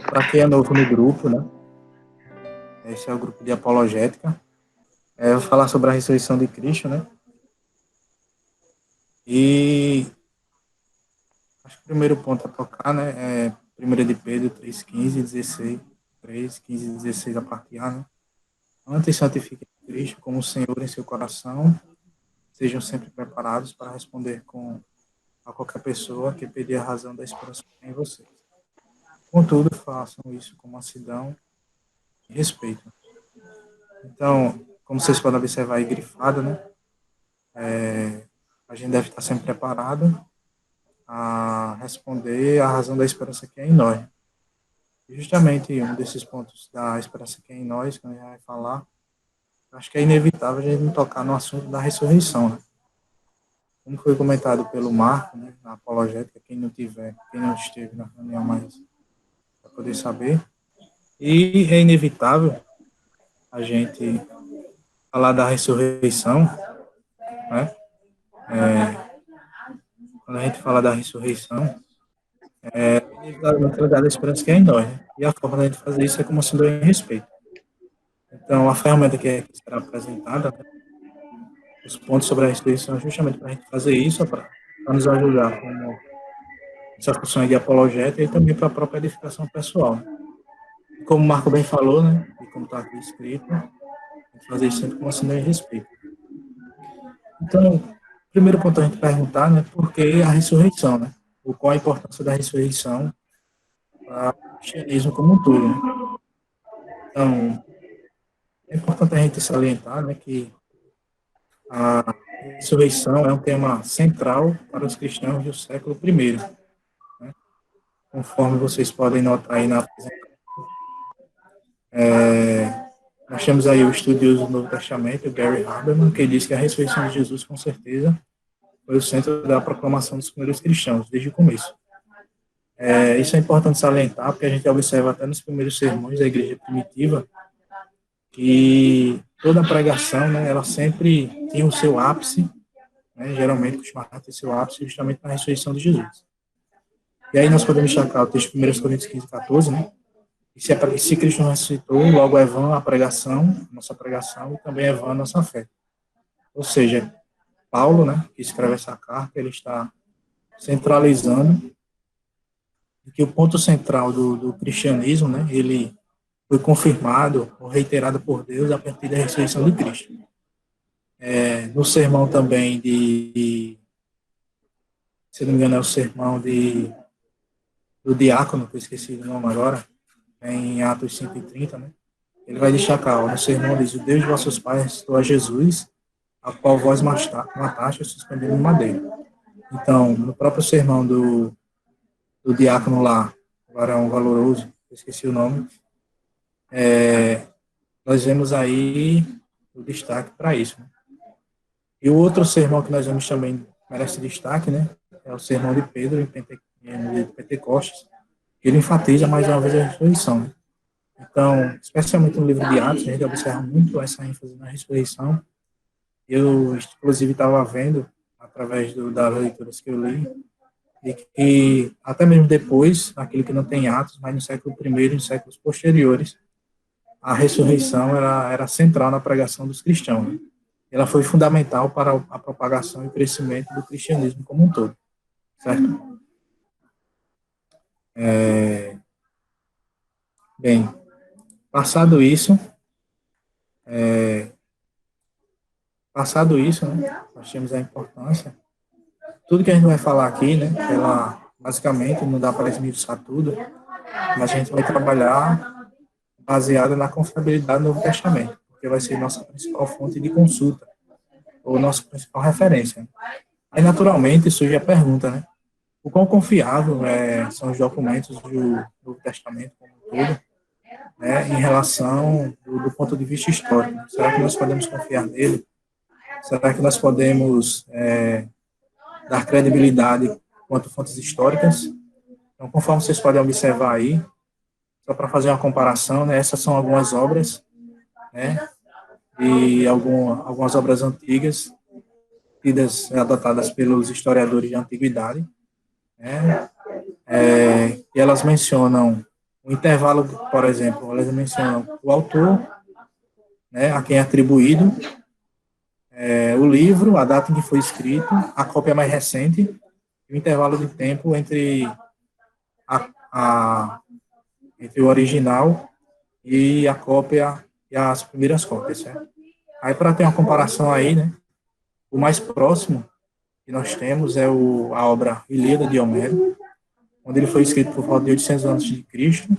Para quem é novo no grupo, né? Esse é o grupo de apologética. Eu vou falar sobre a ressurreição de Cristo, né? E acho que o primeiro ponto a tocar, né? É 1 de Pedro 3:15, 16, 3, 15 e 16 a parte A, né? Antes santifiquem Cristo como Senhor em seu coração, sejam sempre preparados para responder a qualquer pessoa que pedir a razão da esperança que tem em vocês. Contudo, façam isso com mansidão e respeito. Então, como vocês podem observar aí grifado, né? A gente deve estar sempre preparado a responder a razão da esperança que é em nós. E justamente um desses pontos da esperança que é em nós, que a gente vai falar, acho que é inevitável a gente não tocar no assunto da ressurreição, né? Como foi comentado pelo Marco, né, na apologética, quem não esteve na reunião mais para poder saber. E é inevitável a gente falar da ressurreição, né? Quando a gente fala da ressurreição, inevitavelmente lugar da esperança que é em nós, né? E a forma da gente fazer isso é como sendo em respeito. Então, a ferramenta que será apresentada, né, os pontos sobre a ressurreição, é justamente para a gente fazer isso, para nos ajudar com essa função de apologética e também para a própria edificação pessoal. Né? Como o Marco bem falou, né, e como está aqui escrito, fazer isso sempre com sendo em respeito. Então, o primeiro ponto a gente perguntar, né, por que a ressurreição, né? Ou qual a importância da ressurreição para o cristianismo como um todo, né? Então, é importante a gente salientar, né, que a ressurreição é um tema central para os cristãos do século I, né? Conforme vocês podem notar aí na apresentação. Nós temos aí o estudioso do Novo Testamento, Gary Haberman, que diz que a ressurreição de Jesus, com certeza, foi o centro da proclamação dos primeiros cristãos, desde o começo. Isso é importante salientar, porque a gente observa até nos primeiros sermões da igreja primitiva que toda a pregação, né, ela sempre tinha o seu ápice, né, geralmente costumava ter seu ápice justamente na ressurreição de Jesus. E aí nós podemos destacar o texto de 1 Coríntios 15, 14, né, e se Cristo não ressuscitou, logo é vã a pregação, nossa pregação, e também é vã a nossa fé. Ou seja, Paulo, né, que escreve essa carta, ele está centralizando que o ponto central do cristianismo, né, ele foi confirmado ou reiterado por Deus a partir da ressurreição de Cristo. No sermão também se não me engano, é o sermão do diácono, que eu esqueci o nome agora, em Atos 5:30, né, ele vai destacar, no sermão diz, o Deus de vossos pais ressuscitou a Jesus, a qual vós mataste e suspendeu no madeiro. Então, no próprio sermão do diácono lá, varão valoroso, esqueci o nome, nós vemos aí o destaque para isso. Né? E o outro sermão que nós vemos também merece destaque, né? É o sermão de Pedro em Pentecostes, que ele enfatiza mais uma vez a ressurreição. Né? Então, especialmente no livro de Atos, a gente observa muito essa ênfase na ressurreição. Eu, inclusive, estava vendo, através das leituras que eu li, e que até mesmo depois, aquilo que não tem Atos, mas no século I e nos séculos posteriores, a ressurreição era central na pregação dos cristãos. Né? Ela foi fundamental para a propagação e crescimento do cristianismo como um todo. Certo? Bem, passado isso, né, nós temos a importância. Tudo que a gente vai falar aqui, né, basicamente, não dá para esmiuçar tudo, mas a gente vai trabalhar baseada na confiabilidade do Novo Testamento, porque vai ser nossa principal fonte de consulta, ou nossa principal referência. Aí, naturalmente, surge a pergunta, né? O quão confiável são os documentos do Novo Testamento como um todo, né, em relação do ponto de vista histórico? Será que nós podemos confiar nele? Será que nós podemos dar credibilidade quanto fontes históricas? Então, conforme vocês podem observar aí, só para fazer uma comparação, né, essas são algumas obras, né, e algumas obras antigas, adotadas pelos historiadores de antiguidade, né, e elas mencionam O intervalo, por exemplo, elas mencionam o autor, né, a quem é atribuído, o livro, a data em que foi escrito, a cópia mais recente, e o intervalo de tempo a, a, entre o original e a cópia e as primeiras cópias, certo? Aí, para ter uma comparação aí, né, o mais próximo que nós temos é a obra Ilíada de Homero, onde ele foi escrito por volta de 800 anos de Cristo,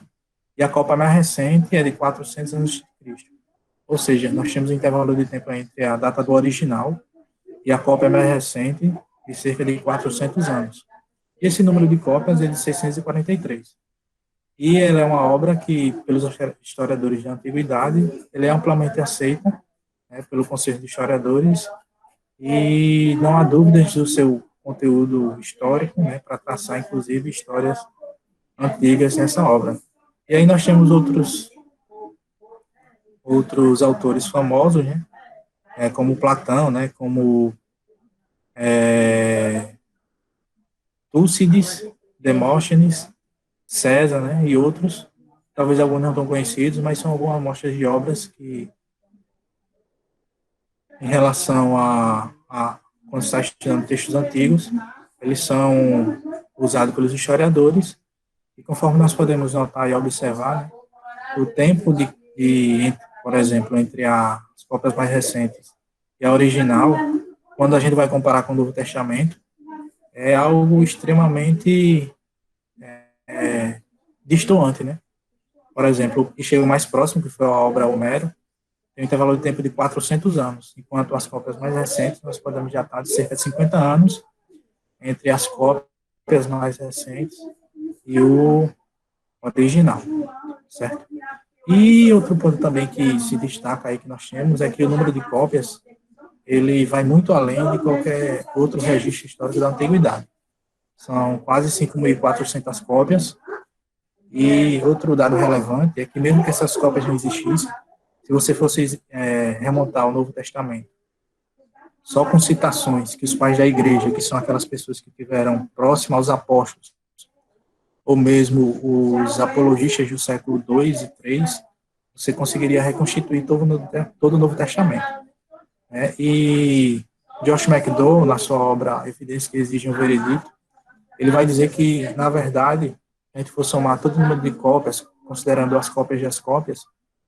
e a cópia mais recente é de 400 anos de Cristo. Ou seja, nós temos um intervalo de tempo entre a data do original e a cópia mais recente de cerca de 400 anos. E esse número de cópias é de 643. E ela é uma obra que, pelos historiadores da antiguidade, ele é amplamente aceita, né, pelo Conselho de Historiadores, e não há dúvidas do seu conteúdo histórico, né, para traçar, inclusive, histórias antigas nessa obra. E aí nós temos outros autores famosos, né, como Platão, né, como Túcides, Demóstenes, César, né, e outros, talvez alguns não tão conhecidos, mas são algumas amostras de obras que, em relação quando está estudando textos antigos, eles são usados pelos historiadores, e conforme nós podemos notar e observar, né, o tempo por exemplo, entre as cópias mais recentes e a original, quando a gente vai comparar com o Novo Testamento, é algo extremamente distoante, né? Por exemplo, o que chega mais próximo, que foi a obra Homero, tem um intervalo de tempo de 400 anos, enquanto as cópias mais recentes nós podemos já estar de cerca de 50 anos entre as cópias mais recentes e o original, certo? E outro ponto também que se destaca aí que nós temos é que o número de cópias ele vai muito além de qualquer outro registro histórico da antiguidade. São quase 5.400 cópias. E outro dado relevante é que mesmo que essas cópias não existissem, se você fosse remontar ao Novo Testamento, só com citações que os pais da igreja, que são aquelas pessoas que tiveram próximo aos apóstolos, ou mesmo os apologistas do século II e III, você conseguiria reconstituir todo o Novo Testamento. Né? E Josh McDowell, na sua obra Evidências que Exigem um Veredito, ele vai dizer que, na verdade, a gente for somar todo o número de cópias, considerando as cópias das cópias,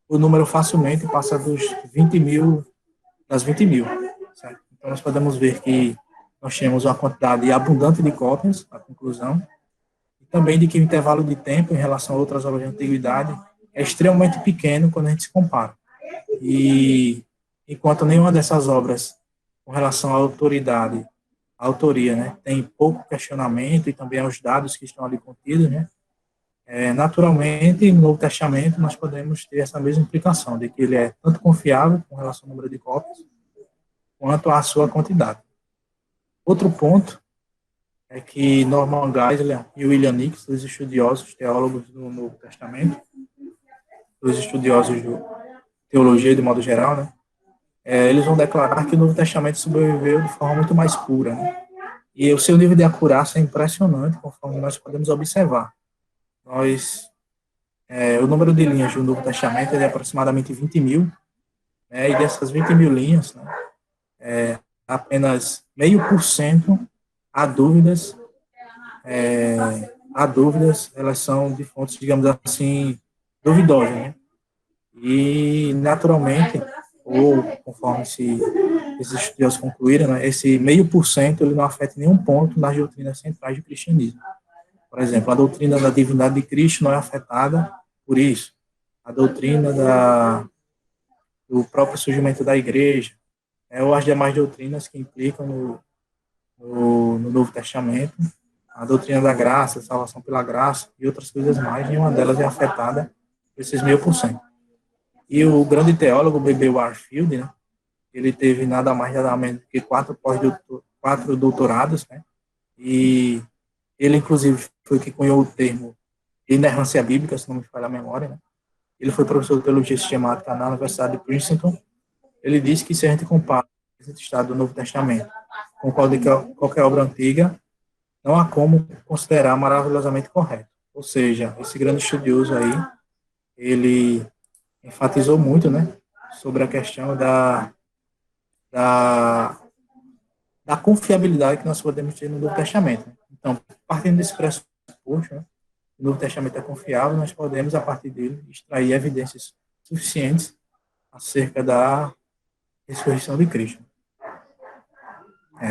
o número facilmente passa dos 20 mil, das 20 mil. Certo? Então, nós podemos ver que nós temos uma quantidade abundante de cópias, a conclusão, e também de que o intervalo de tempo em relação a outras obras de antiguidade é extremamente pequeno quando a gente se compara. E enquanto nenhuma dessas obras, com relação à autoridade, a autoria, né, tem pouco questionamento e também aos dados que estão ali contidos, né, naturalmente, no Novo Testamento, nós podemos ter essa mesma implicação, de que ele é tanto confiável com relação ao número de cópias, quanto à sua quantidade. Outro ponto é que Norman Geisler e William Nix, os estudiosos teólogos do Novo Testamento, os estudiosos de teologia de modo geral, né, eles vão declarar que o Novo Testamento sobreviveu de forma muito mais pura, né, e o seu nível de acurácia é impressionante, conforme nós podemos observar. O número de linhas do Novo Testamento é aproximadamente 20 mil, né, e dessas 20 mil linhas, né, apenas 0,5% há dúvidas, elas são de fontes, digamos assim, duvidosas, né, e naturalmente, ou conforme esses estudiosos concluíram, né, esse 0,5% ele não afeta em nenhum ponto nas doutrinas centrais do cristianismo. Por exemplo, a doutrina da divindade de Cristo não é afetada por isso. A doutrina do próprio surgimento da igreja, ou as demais doutrinas que implicam no Novo Testamento, a doutrina da graça, salvação pela graça e outras coisas mais, nenhuma delas é afetada por esses 0,5%. E o grande teólogo B.B. Warfield, né, ele teve nada mais nada menos que 4 doutorados, né, e ele, inclusive, foi que cunhou o termo inerrância bíblica, se não me falha a memória, né. Ele foi professor de teologia sistemática na Universidade de Princeton. Ele disse que se a gente compara esse estado do Novo Testamento com qualquer obra antiga, não há como considerar maravilhosamente correto. Ou seja, esse grande estudioso aí, ele enfatizou muito, né, sobre a questão da, da confiabilidade que nós podemos ter no Novo Testamento. Então, partindo desse pressuposto, né, o Novo Testamento é confiável, nós podemos, a partir dele, extrair evidências suficientes acerca da ressurreição de Cristo.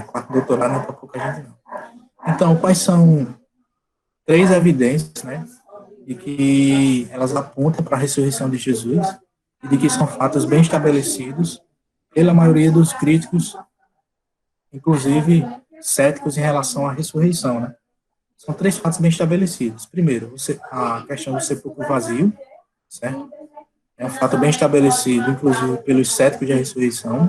Quarto doutorado não é para pouca gente, não. Então, quais são três evidências, né, de que elas apontam para a ressurreição de Jesus e de que são fatos bem estabelecidos pela maioria dos críticos, inclusive céticos em relação à ressurreição, né? São três fatos bem estabelecidos. Primeiro, a questão do sepulcro vazio, certo? É um fato bem estabelecido, inclusive pelos céticos da ressurreição.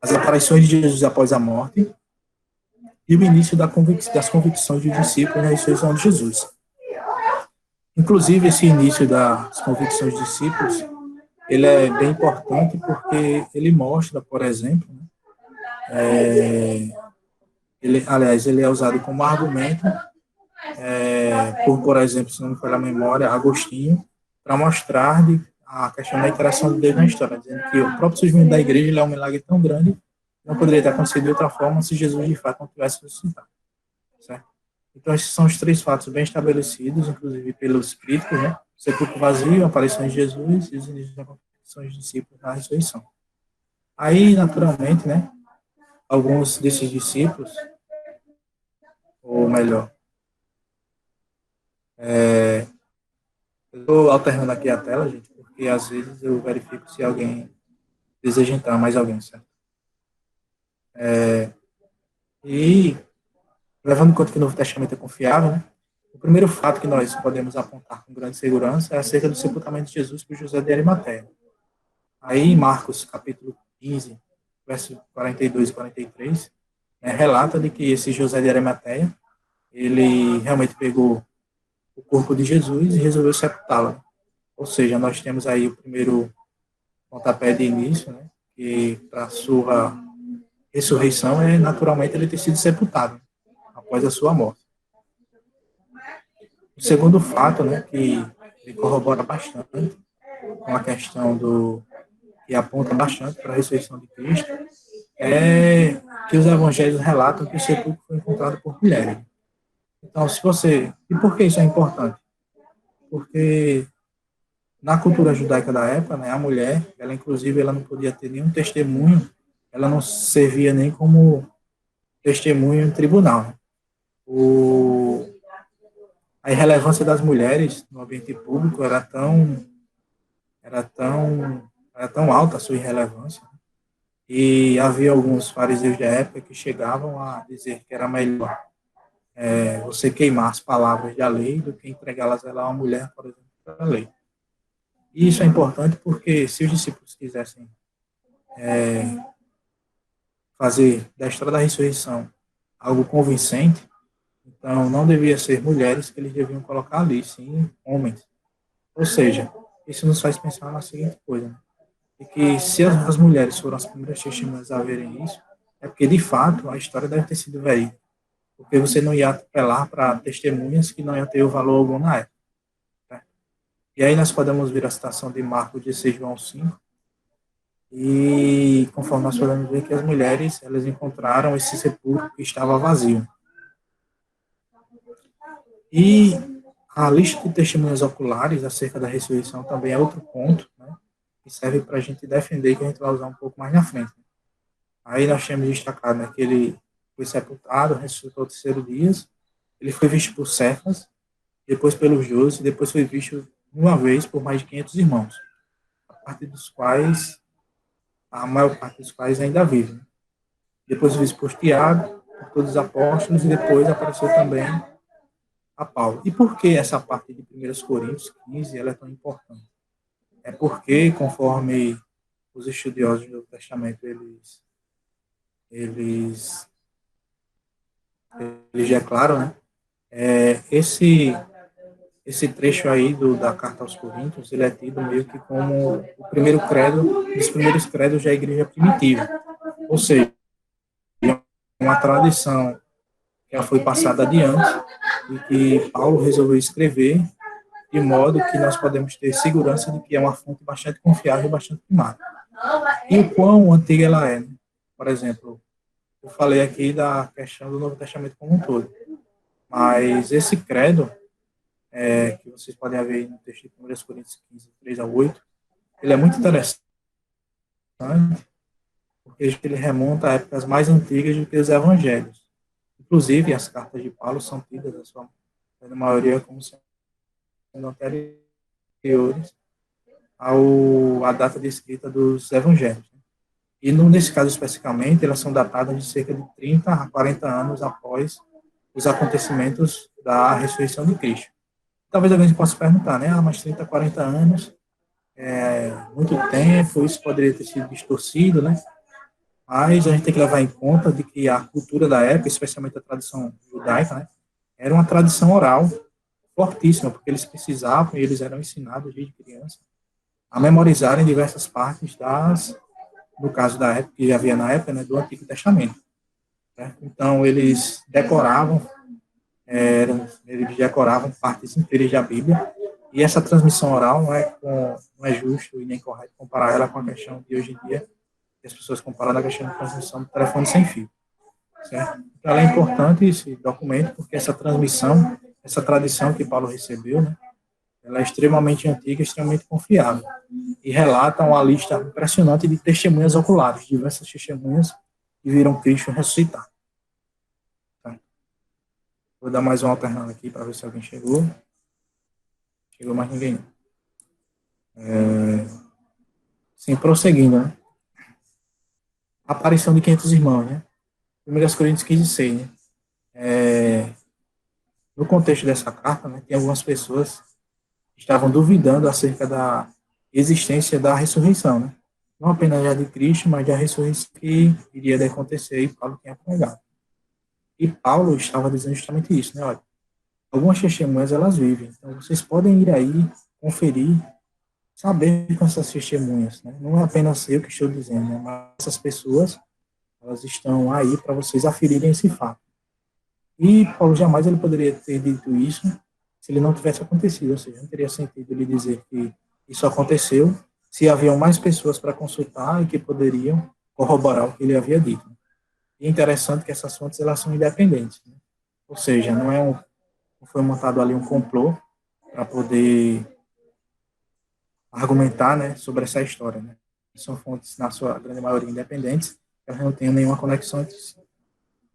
As aparições de Jesus após a morte e o início das convicções dos discípulos na ressurreição de Jesus. Inclusive, esse início das convicções dos discípulos, ele é bem importante porque ele mostra, por exemplo, ele é usado como argumento por exemplo, se não me falha a memória, Agostinho, para mostrar a questão da interação de Deus na história, dizendo que o próprio surgimento da igreja é um milagre tão grande, não poderia ter acontecido de outra forma se Jesus de fato não tivesse ressuscitado. Certo? Então, esses são os três fatos bem estabelecidos, inclusive pelos críticos, né? Sepulcro vazio, a aparição de Jesus e os inícios da conversão dos discípulos na ressurreição. Aí, naturalmente, né, alguns desses discípulos, ou melhor, eu estou alternando aqui a tela, gente, porque às vezes eu verifico se alguém deseja entrar, mais alguém, certo? E, levando em conta que o Novo Testamento é confiável, né, o primeiro fato que nós podemos apontar com grande segurança é acerca do sepultamento de Jesus por José de Arimateia. Aí, em Marcos, capítulo 15, versos 42 e 43, relata de que esse José de Arimateia, ele realmente pegou o corpo de Jesus e resolveu sepultá-lo. Ou seja, nós temos aí o primeiro pontapé de início, né, que para a sua ressurreição é naturalmente ele ter sido sepultado após a sua morte. O segundo fato, né, que ele corrobora bastante com a questão que aponta bastante para a ressurreição de Cristo, é que os evangelhos relatam que o sepulcro foi encontrado por mulheres. Então, se você... E por que isso é importante? Porque na cultura judaica da época, né, a mulher, ela inclusive, ela não podia ter nenhum testemunho, ela não servia nem como testemunho em tribunal. A irrelevância das mulheres no ambiente público era tão alta a sua irrelevância, e havia alguns fariseus da época que chegavam a dizer que era melhor você queimar as palavras da lei do que entregá-las a uma mulher, por exemplo, para a lei. E isso é importante porque se os discípulos quisessem fazer da história da ressurreição algo convincente, então não devia ser mulheres que eles deviam colocar ali, sim homens. Ou seja, isso nos faz pensar na seguinte coisa, né? E que se as mulheres foram as primeiras testemunhas a verem isso, é porque, de fato, a história deve ter sido verídica. Porque você não ia apelar para testemunhas que não iam ter o valor algum na época. Né? E aí nós podemos ver a citação de Marcos 16, João 5, e conforme nós podemos ver que as mulheres, elas encontraram esse sepulcro que estava vazio. E a lista de testemunhas oculares acerca da ressurreição também é outro ponto, né, que serve para a gente defender, que a gente vai usar um pouco mais na frente. Aí nós temos destacado, né, que ele foi sepultado, ressuscitou ao terceiro dia, ele foi visto por Cefas, depois pelos 12, depois foi visto uma vez por mais de 500 irmãos, a maior parte dos quais ainda vivem. Depois visto por Tiago, por todos os apóstolos, e depois apareceu também a Paulo. E por que essa parte de 1 Coríntios 15 ela é tão importante? É porque, conforme os estudiosos do Novo Testamento, eles declaram, né? Esse trecho aí da carta aos Coríntios, ele é tido meio que como o primeiro credo, dos primeiros credos da igreja primitiva. Ou seja, uma tradição já foi passada adiante e que Paulo resolveu escrever de modo que nós podemos ter segurança de que é uma fonte bastante confiável e bastante primária. E o quão antiga ela é, né? Por exemplo, eu falei aqui da questão do Novo Testamento como um todo, mas esse credo, que vocês podem ver aí no texto de 1 Coríntios 15, 3 a 8, ele é muito interessante, porque ele remonta a épocas mais antigas do que os evangelhos. Inclusive, as cartas de Paulo são tidas, na maioria, como sendo anteriores à data de escrita dos evangelhos. E, nesse caso especificamente, elas são datadas de cerca de 30 a 40 anos após os acontecimentos da ressurreição de Cristo. Talvez alguém possa perguntar, né? Mas 30 a 40 anos é muito tempo, isso poderia ter sido distorcido, né? Mas a gente tem que levar em conta de que a cultura da época, especialmente a tradição judaica, né, era uma tradição oral fortíssima, porque eles precisavam e eles eram ensinados desde criança a memorizarem diversas partes no caso da época, que havia na época, né, do Antigo Testamento. Né? Então, eles decoravam partes inteiras da Bíblia, e essa transmissão oral não é justo e nem correto comparar ela com a questão de hoje em dia, que as pessoas comparam a questão de transmissão do telefone sem fio. Certo? Então, ela é importante, esse documento, porque essa transmissão, essa tradição que Paulo recebeu, né, ela é extremamente antiga, extremamente confiável, e relata uma lista impressionante de testemunhas oculares, diversas testemunhas que viram Cristo ressuscitar. Tá? Vou dar mais uma alternada aqui para ver se alguém chegou. Chegou mais ninguém. Sim, prosseguindo, né? A aparição de 500 irmãos, né? 1 Coríntios 15, 6, né? No contexto dessa carta, né, tem algumas pessoas que estavam duvidando acerca da existência da ressurreição, né? Não apenas já de Cristo, mas da ressurreição que iria acontecer e Paulo tinha pregado. E Paulo estava dizendo justamente isso, né? Olha, algumas testemunhas, elas vivem. Então, vocês podem ir aí, conferir, saber com essas testemunhas, né? Não é apenas eu que estou dizendo, né? Mas essas pessoas, elas estão aí para vocês aferirem esse fato. E Paulo jamais ele poderia ter dito isso se ele não tivesse acontecido, ou seja, não teria sentido ele dizer que isso aconteceu se haviam mais pessoas para consultar e que poderiam corroborar o que ele havia dito. E é interessante que essas fontes, elas são independentes, né? Ou seja, não foi montado ali um complô para poder argumentar, né, sobre essa história, né? São fontes, na sua grande maioria, independentes, elas não têm nenhuma conexão entre si.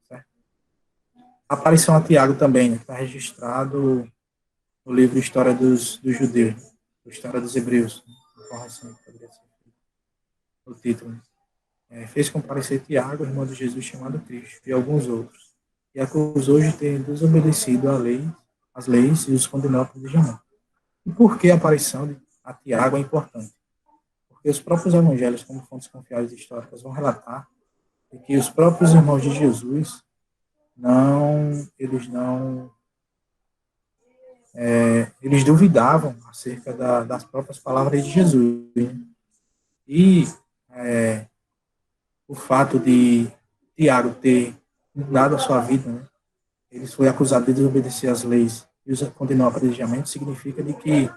Certo? A aparição a Tiago também, né, está registrado no livro História dos Judeus, História dos Hebreus, o título. Fez comparecer Tiago, irmão de Jesus chamado Cristo, e alguns outros, e acusou de terem desobedecido as leis e os condenou a apedrejamento. E por que a aparição a Tiago é importante? Porque os próprios evangelhos, como fontes confiáveis históricas, vão relatar que os próprios irmãos de Jesus eles duvidavam acerca das próprias palavras de Jesus. E o fato de Tiago ter mudado a sua vida, né? Ele foi acusado de desobedecer às leis e os condenou a apedrejamento, significa de que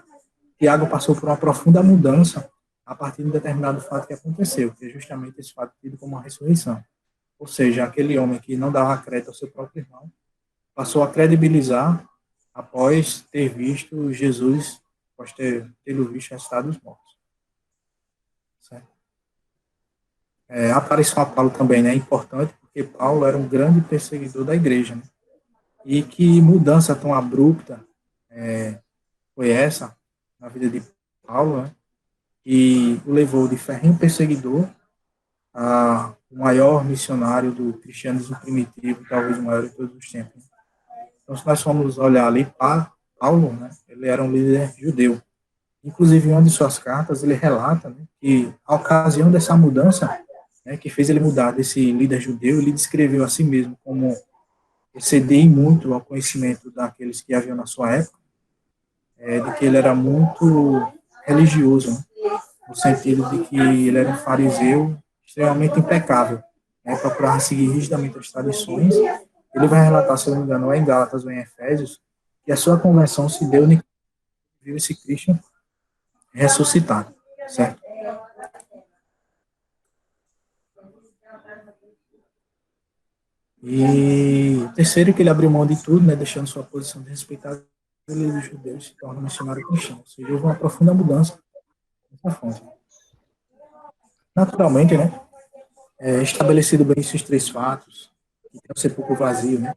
Tiago passou por uma profunda mudança a partir de um determinado fato que aconteceu, que é justamente esse fato tido como uma ressurreição. Ou seja, aquele homem que não dava crédito ao seu próprio irmão, passou a credibilizar após ter visto Jesus, após tê-lo visto ressuscitado dos mortos. Certo? A aparição a Paulo também, né, é importante, porque Paulo era um grande perseguidor da igreja, né? E que mudança tão abrupta foi essa na vida de Paulo, né, que o levou de ferrenho perseguidor a o maior missionário do cristianismo primitivo, talvez o maior de todos os tempos. Então, se nós formos olhar ali, Paulo, né, ele era um líder judeu. Inclusive, em uma de suas cartas, ele relata, né, que a ocasião dessa mudança, né, que fez ele mudar desse líder judeu, ele descreveu a si mesmo como exceder muito ao conhecimento daqueles que haviam na sua época, de que ele era muito religioso, né, no sentido de que ele era um fariseu extremamente impecável, né, procurava seguir rigidamente as tradições, ele ele vai relatar, se eu não me engano, ou é em Gálatas ou em Efésios, que a sua conversão se deu no viu esse Cristo ressuscitado, certo? E terceiro, que ele abriu mão de tudo, né, deixando sua posição de respeitado dos judeus, se torna missionário cristão. Ou seja, houve uma profunda mudança nessa fonte. Naturalmente, né, estabelecido bem esses três fatos, que tem o sepulcro vazio, né,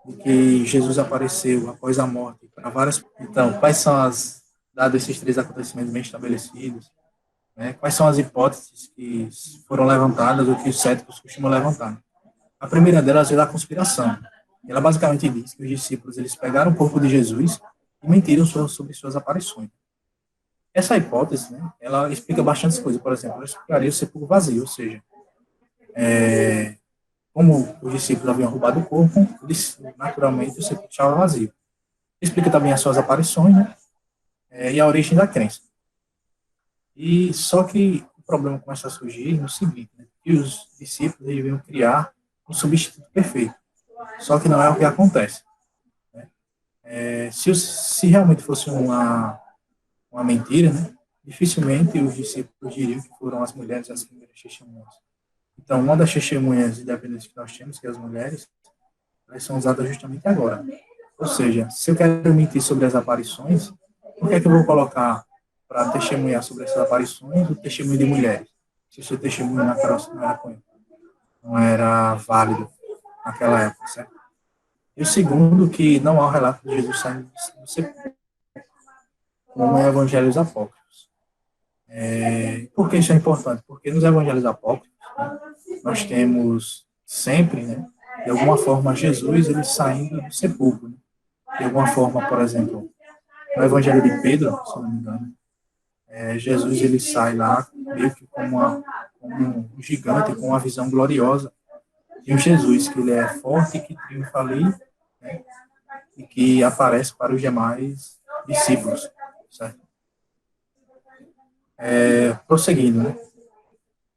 de que Jesus apareceu após a morte para várias. Então, quais são as, dados esses três acontecimentos bem estabelecidos, né, quais são as hipóteses que foram levantadas, ou que os céticos costumam levantar? A primeira delas é da conspiração. Ela basicamente diz que os discípulos eles pegaram o corpo de Jesus e mentiram sobre suas aparições. Essa hipótese, né, ela explica bastante coisas. Por exemplo, ela explicaria o sepulcro vazio, ou seja, como os discípulos haviam roubado o corpo, eles, naturalmente o sepulcro estava vazio. Explica também as suas aparições, né, e a origem da crença. E só que o problema começa a surgir no seguinte, né, que os discípulos deviam criar um substituto perfeito. Só que não é o que acontece. Se realmente fosse uma mentira, né, dificilmente os discípulos diriam que foram as mulheres as primeiras testemunhas. Então, uma das testemunhas independentes que nós temos, que é as mulheres, elas são usadas justamente agora. Ou seja, se eu quero mentir sobre as aparições, por que é que eu vou colocar para testemunhar sobre essas aparições o testemunho de mulheres? Se o seu testemunho não era válido naquela época, certo? E o segundo, que não há o relato de Jesus saindo do sepulcro, como em evangelhos apócrifos. Por que isso é importante? Porque nos evangelhos apócrifos, né, nós temos sempre, né, de alguma forma, Jesus ele saindo do sepulcro. Né? De alguma forma, por exemplo, no evangelho de Pedro, se não me engano, Jesus ele sai lá meio que como um gigante, com uma visão gloriosa de um Jesus, que ele é forte, que triunfa ali, né, e que aparece para os demais discípulos, certo? Prosseguindo, né?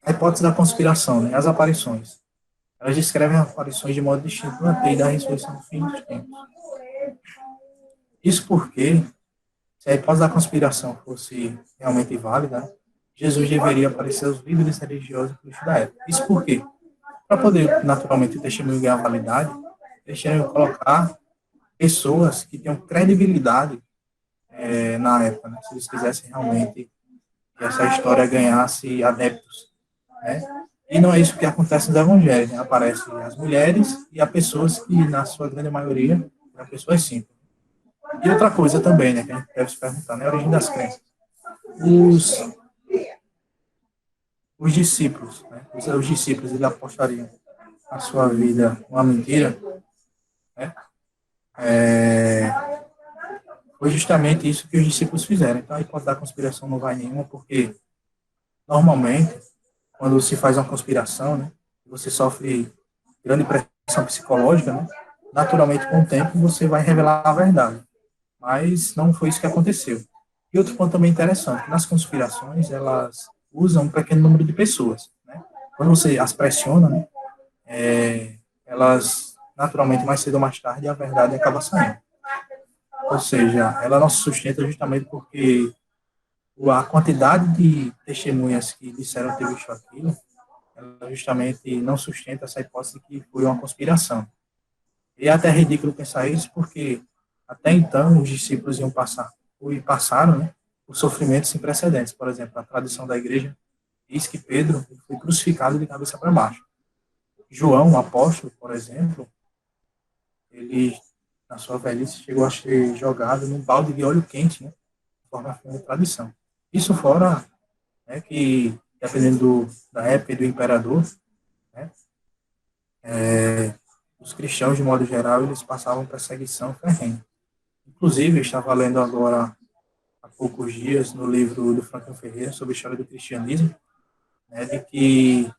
A hipótese da conspiração, né? As aparições. Elas descrevem as aparições de modo distinto na teia da ressurreição do fim dos tempos. Isso porque, se a hipótese da conspiração fosse realmente válida, né, Jesus deveria aparecer aos líderes religiosos da época. Isso por quê? Para poder, naturalmente, o testemunho ganhar validade, eles tinham que colocar pessoas que tenham credibilidade na época, né? Se eles quisessem realmente que essa história ganhasse adeptos, né? E não é isso que acontece nos evangelhos, né? Aparecem as mulheres e as pessoas que, na sua grande maioria, são pessoas simples. E outra coisa também, né, que a gente deve se perguntar, né, a origem das crenças. Os, os discípulos, né, os discípulos, eles apostariam a sua vida uma mentira, né? É, foi justamente isso que os discípulos fizeram. Então, a hipótese da conspiração não vai nenhuma, porque, normalmente, quando se faz uma conspiração, né, você sofre grande pressão psicológica, né, naturalmente, com o tempo, você vai revelar a verdade. Mas não foi isso que aconteceu. E outro ponto também interessante, nas conspirações, elas usam um pequeno número de pessoas. Né? Quando você as pressiona, né, elas, naturalmente, mais cedo ou mais tarde, a verdade acaba saindo. Ou seja, ela não se sustenta justamente porque a quantidade de testemunhas que disseram ter visto aquilo, ela justamente não sustenta essa hipótese de que foi uma conspiração. E é até ridículo pensar isso, porque até então os discípulos iam passar, e passaram, né, por sofrimentos sem precedentes. Por exemplo, a tradição da igreja diz que Pedro foi crucificado de cabeça para baixo. João, o apóstolo, por exemplo, ele, na sua velhice, chegou a ser jogado num balde de óleo quente, né, conforme a tradição. Isso fora, né, que, dependendo da época e do imperador, né, os cristãos, de modo geral, eles passavam perseguição ferrenha. Inclusive, eu estava lendo agora, há poucos dias, no livro do Franklin Ferreira, sobre a história do cristianismo, né, de que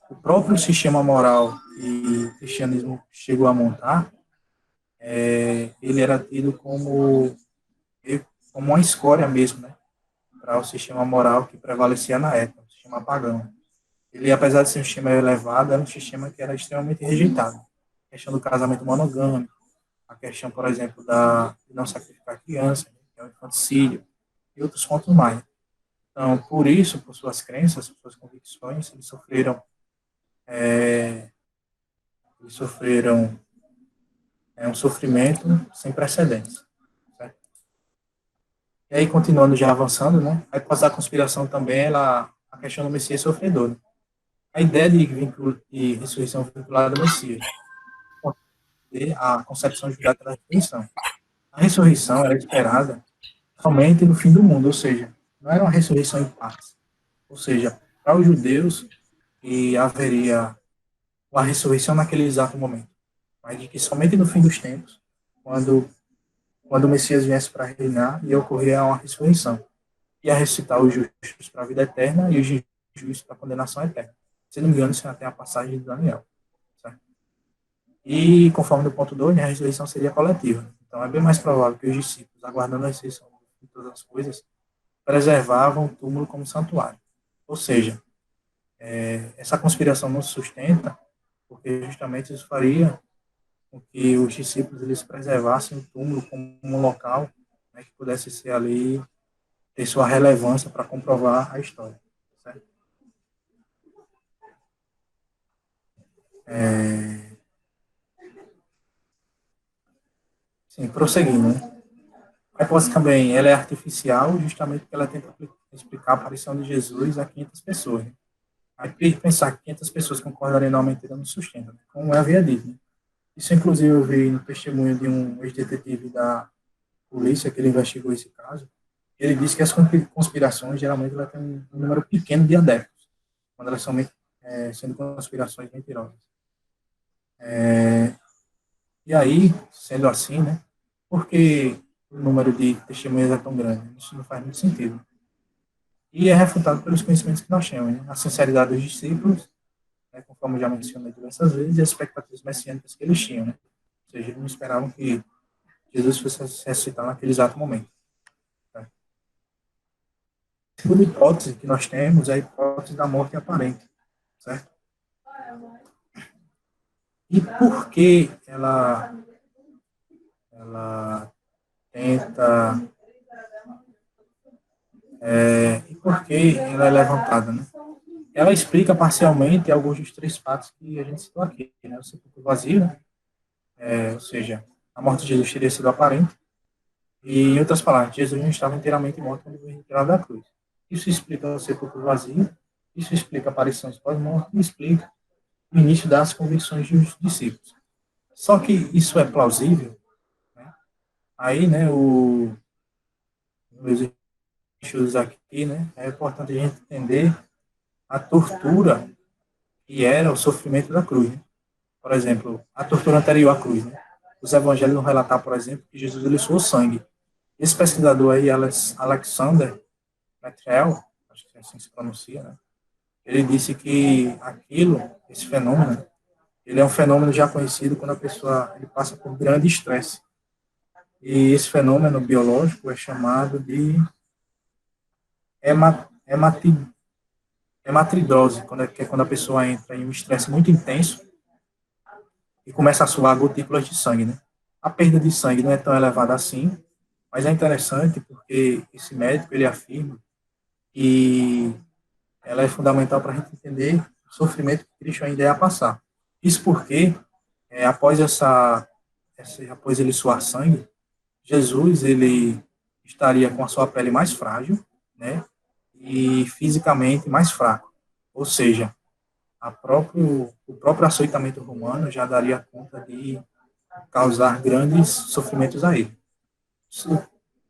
o próprio sistema moral que o cristianismo chegou a montar, ele era tido como uma escória mesmo, né, para o sistema moral que prevalecia na época, o sistema pagão. Ele, apesar de ser um sistema elevado, era um sistema que era extremamente rejeitado. questão do casamento monogâmico, a questão, por exemplo, de não sacrificar criança, né, que é o infanticídio, e outros pontos mais. Então, por isso, por suas crenças, por suas convicções, eles sofreram um sofrimento sem precedentes. Certo? E aí, continuando já avançando, né, a hipótese da conspiração também, a questão do Messias sofredor. Né? A ideia de ressurreição vinculada ao Messias, a concepção judaica da ressurreição. A ressurreição era esperada somente no fim do mundo, ou seja, não era uma ressurreição em partes. Ou seja, para os judeus, que haveria uma ressurreição naquele exato momento, mas de que somente no fim dos tempos, quando, quando o Messias viesse para reinar, ia ocorrer uma ressurreição. Ia ressuscitar os justos para a vida eterna e os injustos para a condenação eterna. Se não me engano, isso até a passagem de Daniel. Certo? E, conforme no ponto 2, a ressurreição seria coletiva. Então, é bem mais provável que os discípulos, aguardando a ressurreição de todas as coisas, preservavam o túmulo como santuário. Ou seja, essa conspiração não se sustenta porque justamente isso faria com que os discípulos eles preservassem o túmulo como um local, né, que pudesse ser ali, ter sua relevância para comprovar a história. Certo? Sim, prosseguindo, né? A hipótese também ela é artificial, justamente porque ela tenta explicar a aparição de Jesus a 500 pessoas. Né? Aí pensar que 500 pessoas concordariam na mentira não sustenta, né? Como eu havia dito. Né? Isso, inclusive, eu vi no testemunho de um ex-detetive da polícia que ele investigou esse caso. Ele disse que as conspirações, geralmente, ela tem um número pequeno de adeptos, quando elas são sendo conspirações mentirosas. E aí, sendo assim, né, por que o número de testemunhas é tão grande? Isso não faz muito sentido. E é refutado pelos conhecimentos que nós temos, né? A sinceridade dos discípulos, né, conforme já mencionei diversas vezes, e as expectativas messiânicas que eles tinham. Né? Ou seja, eles não esperavam que Jesus fosse ressuscitar naquele exato momento. Tá? A segunda hipótese que nós temos é a hipótese da morte aparente. Certo? E por que ela tenta... e por que ela é levantada, né? Ela explica parcialmente alguns dos três fatos que a gente citou aqui, né? O sepulcro vazio, né? Ou seja, a morte de Jesus teria sido aparente, e, em outras palavras, Jesus não estava inteiramente morto quando foi retirado da cruz. Isso explica o sepulcro vazio, isso explica a aparição pós-morte e explica o início das convicções dos discípulos. Só que isso é plausível, né? Aí, né, os estudos aqui, né, é importante a gente entender a tortura que era o sofrimento da cruz. Né? Por exemplo, a tortura anterior à cruz. Né? Os evangelhos vão relatar, por exemplo, que Jesus ele suou sangue. Esse pesquisador aí, Alexander Metrel, acho que é assim que se pronuncia, né? Ele disse que esse fenômeno, ele é um fenômeno já conhecido quando a pessoa ele passa por grande estresse. E esse fenômeno biológico é chamado de hematidrose, que é quando a pessoa entra em um estresse muito intenso e começa a suar gotículas de sangue, né? A perda de sangue não é tão elevada assim, mas é interessante porque esse médico, ele afirma que ela é fundamental para a gente entender o sofrimento que Cristo ainda é a passar. Isso porque, após após ele suar sangue, Jesus, ele estaria com a sua pele mais frágil, né? E fisicamente mais fraco. Ou seja, o próprio açoitamento romano já daria conta de causar grandes sofrimentos a ele.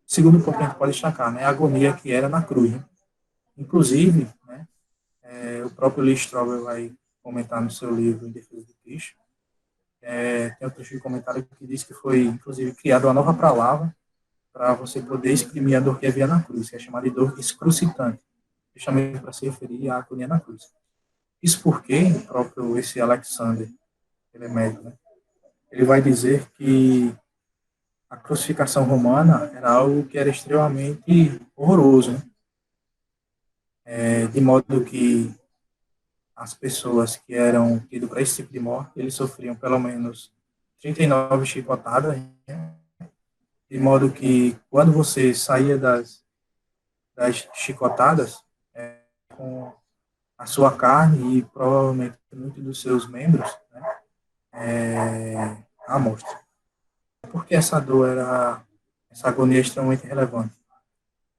Segundo ponto que a gente pode destacar, né, a agonia que era na cruz. Né? Inclusive, né, o próprio Lee Strobel vai comentar no seu livro Em Defesa de Cristo, tem um trecho de comentário que diz que foi, inclusive, criada uma nova palavra para você poder exprimir a dor que havia na cruz, que é chamada de dor excrucitante, justamente para se referir à agonia na cruz. Isso porque o próprio esse Alexander, ele é médico, né? Ele vai dizer que a crucificação romana era algo que era extremamente horroroso, né? De modo que as pessoas que eram tidas para esse tipo de morte, eles sofriam pelo menos 39 chicotadas, né? De modo que, quando você saía das chicotadas, com a sua carne e provavelmente muitos dos seus membros, né, à mostra. Por que essa agonia é extremamente relevante?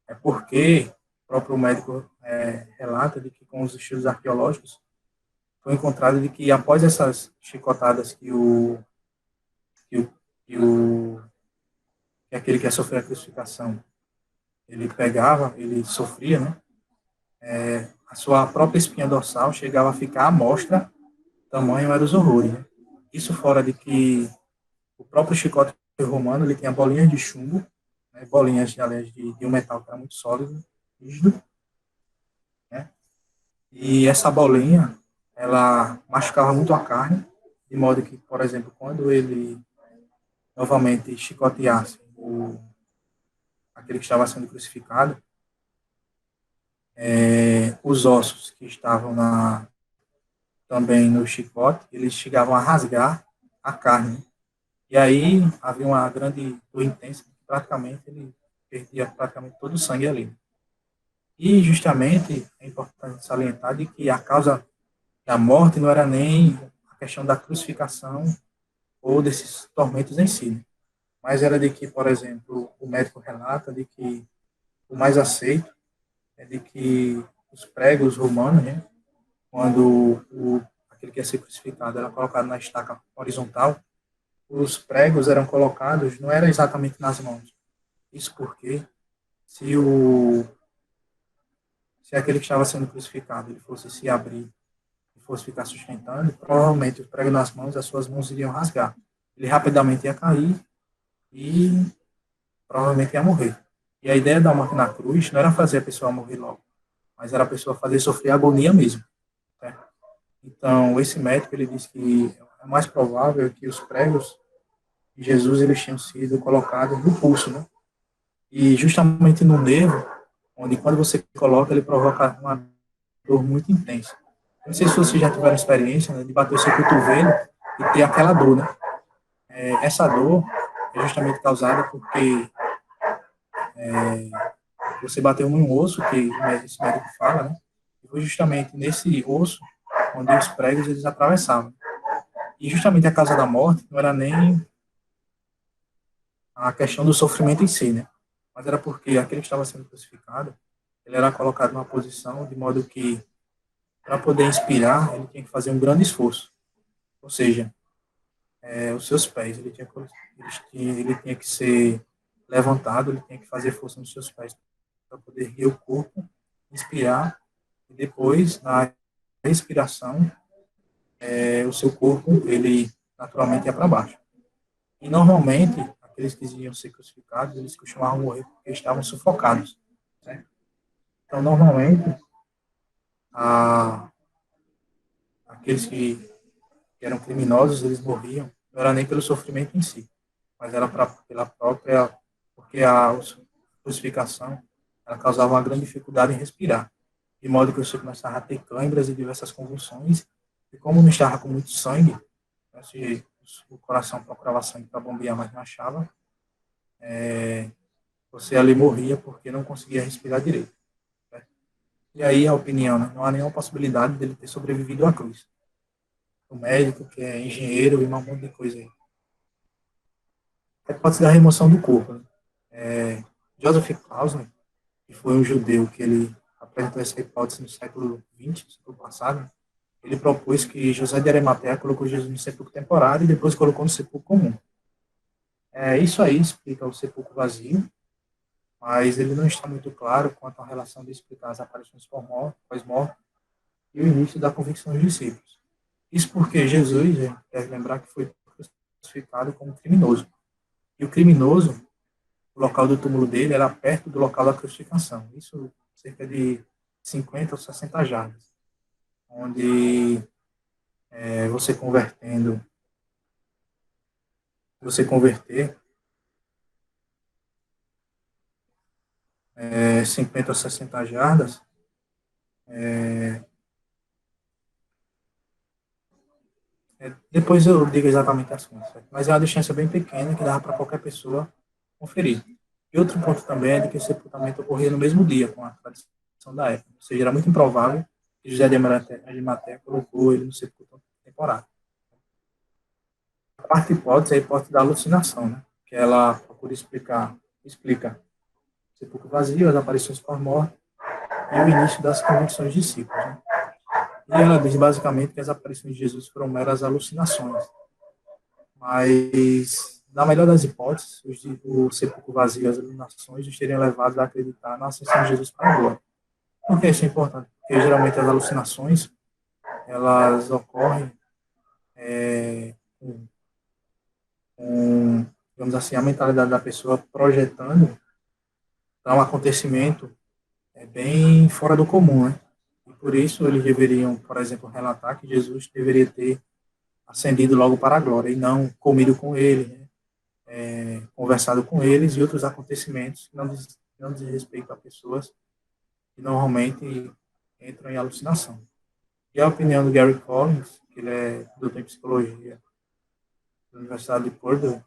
É porque o próprio médico relata de que, com os estudos arqueológicos, foi encontrado de que, após essas chicotadas que, o, que, o, que aquele que ia sofrer a crucificação, ele pegava, ele sofria, né? A sua própria espinha dorsal chegava a ficar à mostra, tamanho eram os horrores, né? Isso fora de que o próprio chicote romano, ele tinha bolinhas de chumbo, né? Bolinhas, aliás, de um metal que era muito sólido, rígido, né? E essa bolinha, ela machucava muito a carne, de modo que, por exemplo, quando ele novamente chicoteasse aquele que estava sendo crucificado, os ossos que estavam também no chicote, eles chegavam a rasgar a carne. E aí havia uma grande dor intensa, praticamente ele perdia praticamente todo o sangue ali. E justamente é importante salientar de que a causa da morte não era nem a questão da crucificação ou desses tormentos em si, né? Mas era de que, por exemplo, o médico relata de que o mais aceito é de que os pregos romanos, né, quando aquele que ia ser crucificado era colocado na estaca horizontal, os pregos eram colocados, não era exatamente nas mãos. Isso porque, se, o, se aquele que estava sendo crucificado ele fosse se abrir e fosse ficar sustentando, provavelmente os pregos nas mãos, as suas mãos iriam rasgar. Ele rapidamente ia cair e provavelmente ia morrer. E a ideia da morte na cruz não era fazer a pessoa morrer logo, mas era a pessoa fazer sofrer agonia mesmo. Certo? Então, esse médico, ele disse que é mais provável que os pregos de Jesus eles tinham sido colocados no pulso, né? E justamente no nervo, onde quando você coloca, ele provoca uma dor muito intensa. Não sei se vocês já tiveram experiência, né, de bater o seu cotovelo e ter aquela dor, né? Essa dor é justamente causada porque você bateu num osso, que esse médico fala, né? E foi justamente nesse osso onde os pregos eles atravessavam. E justamente a causa da morte não era nem a questão do sofrimento em si, né? Mas era porque aquele que estava sendo crucificado, ele era colocado numa posição de modo que, para poder inspirar, ele tinha que fazer um grande esforço. Ou seja, os seus pés, ele tinha que ser levantado, ele tinha que fazer força nos seus pés para poder erguer o corpo, inspirar, e depois, na respiração, o seu corpo, ele naturalmente ia para baixo. E normalmente, aqueles que iam ser crucificados, eles costumavam morrer porque estavam sufocados. Né? Então, normalmente, a, aqueles que eram criminosos, eles morriam, não era nem pelo sofrimento em si, mas era pela própria, porque a crucificação, ela causava uma grande dificuldade em respirar, de modo que você começava a ter câimbras e diversas convulsões, e como não estava com muito sangue, né, se o coração procurava sangue para bombear, mas não achava, você ali morria porque não conseguia respirar direito. Né? E aí a opinião, né? Não há nenhuma possibilidade dele ter sobrevivido à cruz. O médico, que é engenheiro e um monte de coisa aí. Aí pode ser a remoção do corpo. Né? Joseph Klausner, que foi um judeu que ele apresentou essa hipótese no século XX, século passado, ele propôs que José de Arimateia colocou Jesus no sepulcro temporário e depois colocou no sepulcro comum. Isso aí explica o sepulcro vazio, mas ele não está muito claro quanto à relação de explicar as aparições pós-morte e o início da convicção dos discípulos. Isso porque Jesus, deve lembrar que foi crucificado como criminoso. E o criminoso, o local do túmulo dele era perto do local da crucificação. Isso cerca de 50 ou 60 jardas, onde você converter 50 ou 60 jardas, Depois eu digo exatamente as contas, certo? Mas é uma distância bem pequena que dava para qualquer pessoa conferir. E outro ponto também é de que o sepultamento ocorria no mesmo dia, com a tradição da época. Ou seja, era muito improvável que José de Arimateia colocou ele no sepultamento temporário. A quarta hipótese é a hipótese da alucinação, né? Que ela procura explica o sepulcro vazio, as aparições pós-morte e o início das convicções de discípulos. Né? E ela diz basicamente que as aparições de Jesus foram meras alucinações. Mas, na melhor das hipóteses, o sepulcro vazio e as alucinações os teriam levado a acreditar na ascensão de Jesus para a glória. Por que isso é importante? Porque geralmente as alucinações elas ocorrem com, digamos assim, a mentalidade da pessoa projetando para um acontecimento bem fora do comum, né? E por isso eles deveriam, por exemplo, relatar que Jesus deveria ter ascendido logo para a glória e não comido com ele, né? Conversado com eles e outros acontecimentos que não diz respeito a pessoas que normalmente entram em alucinação. E a opinião do Gary Collins, que ele é doutor em psicologia da Universidade de Purdue,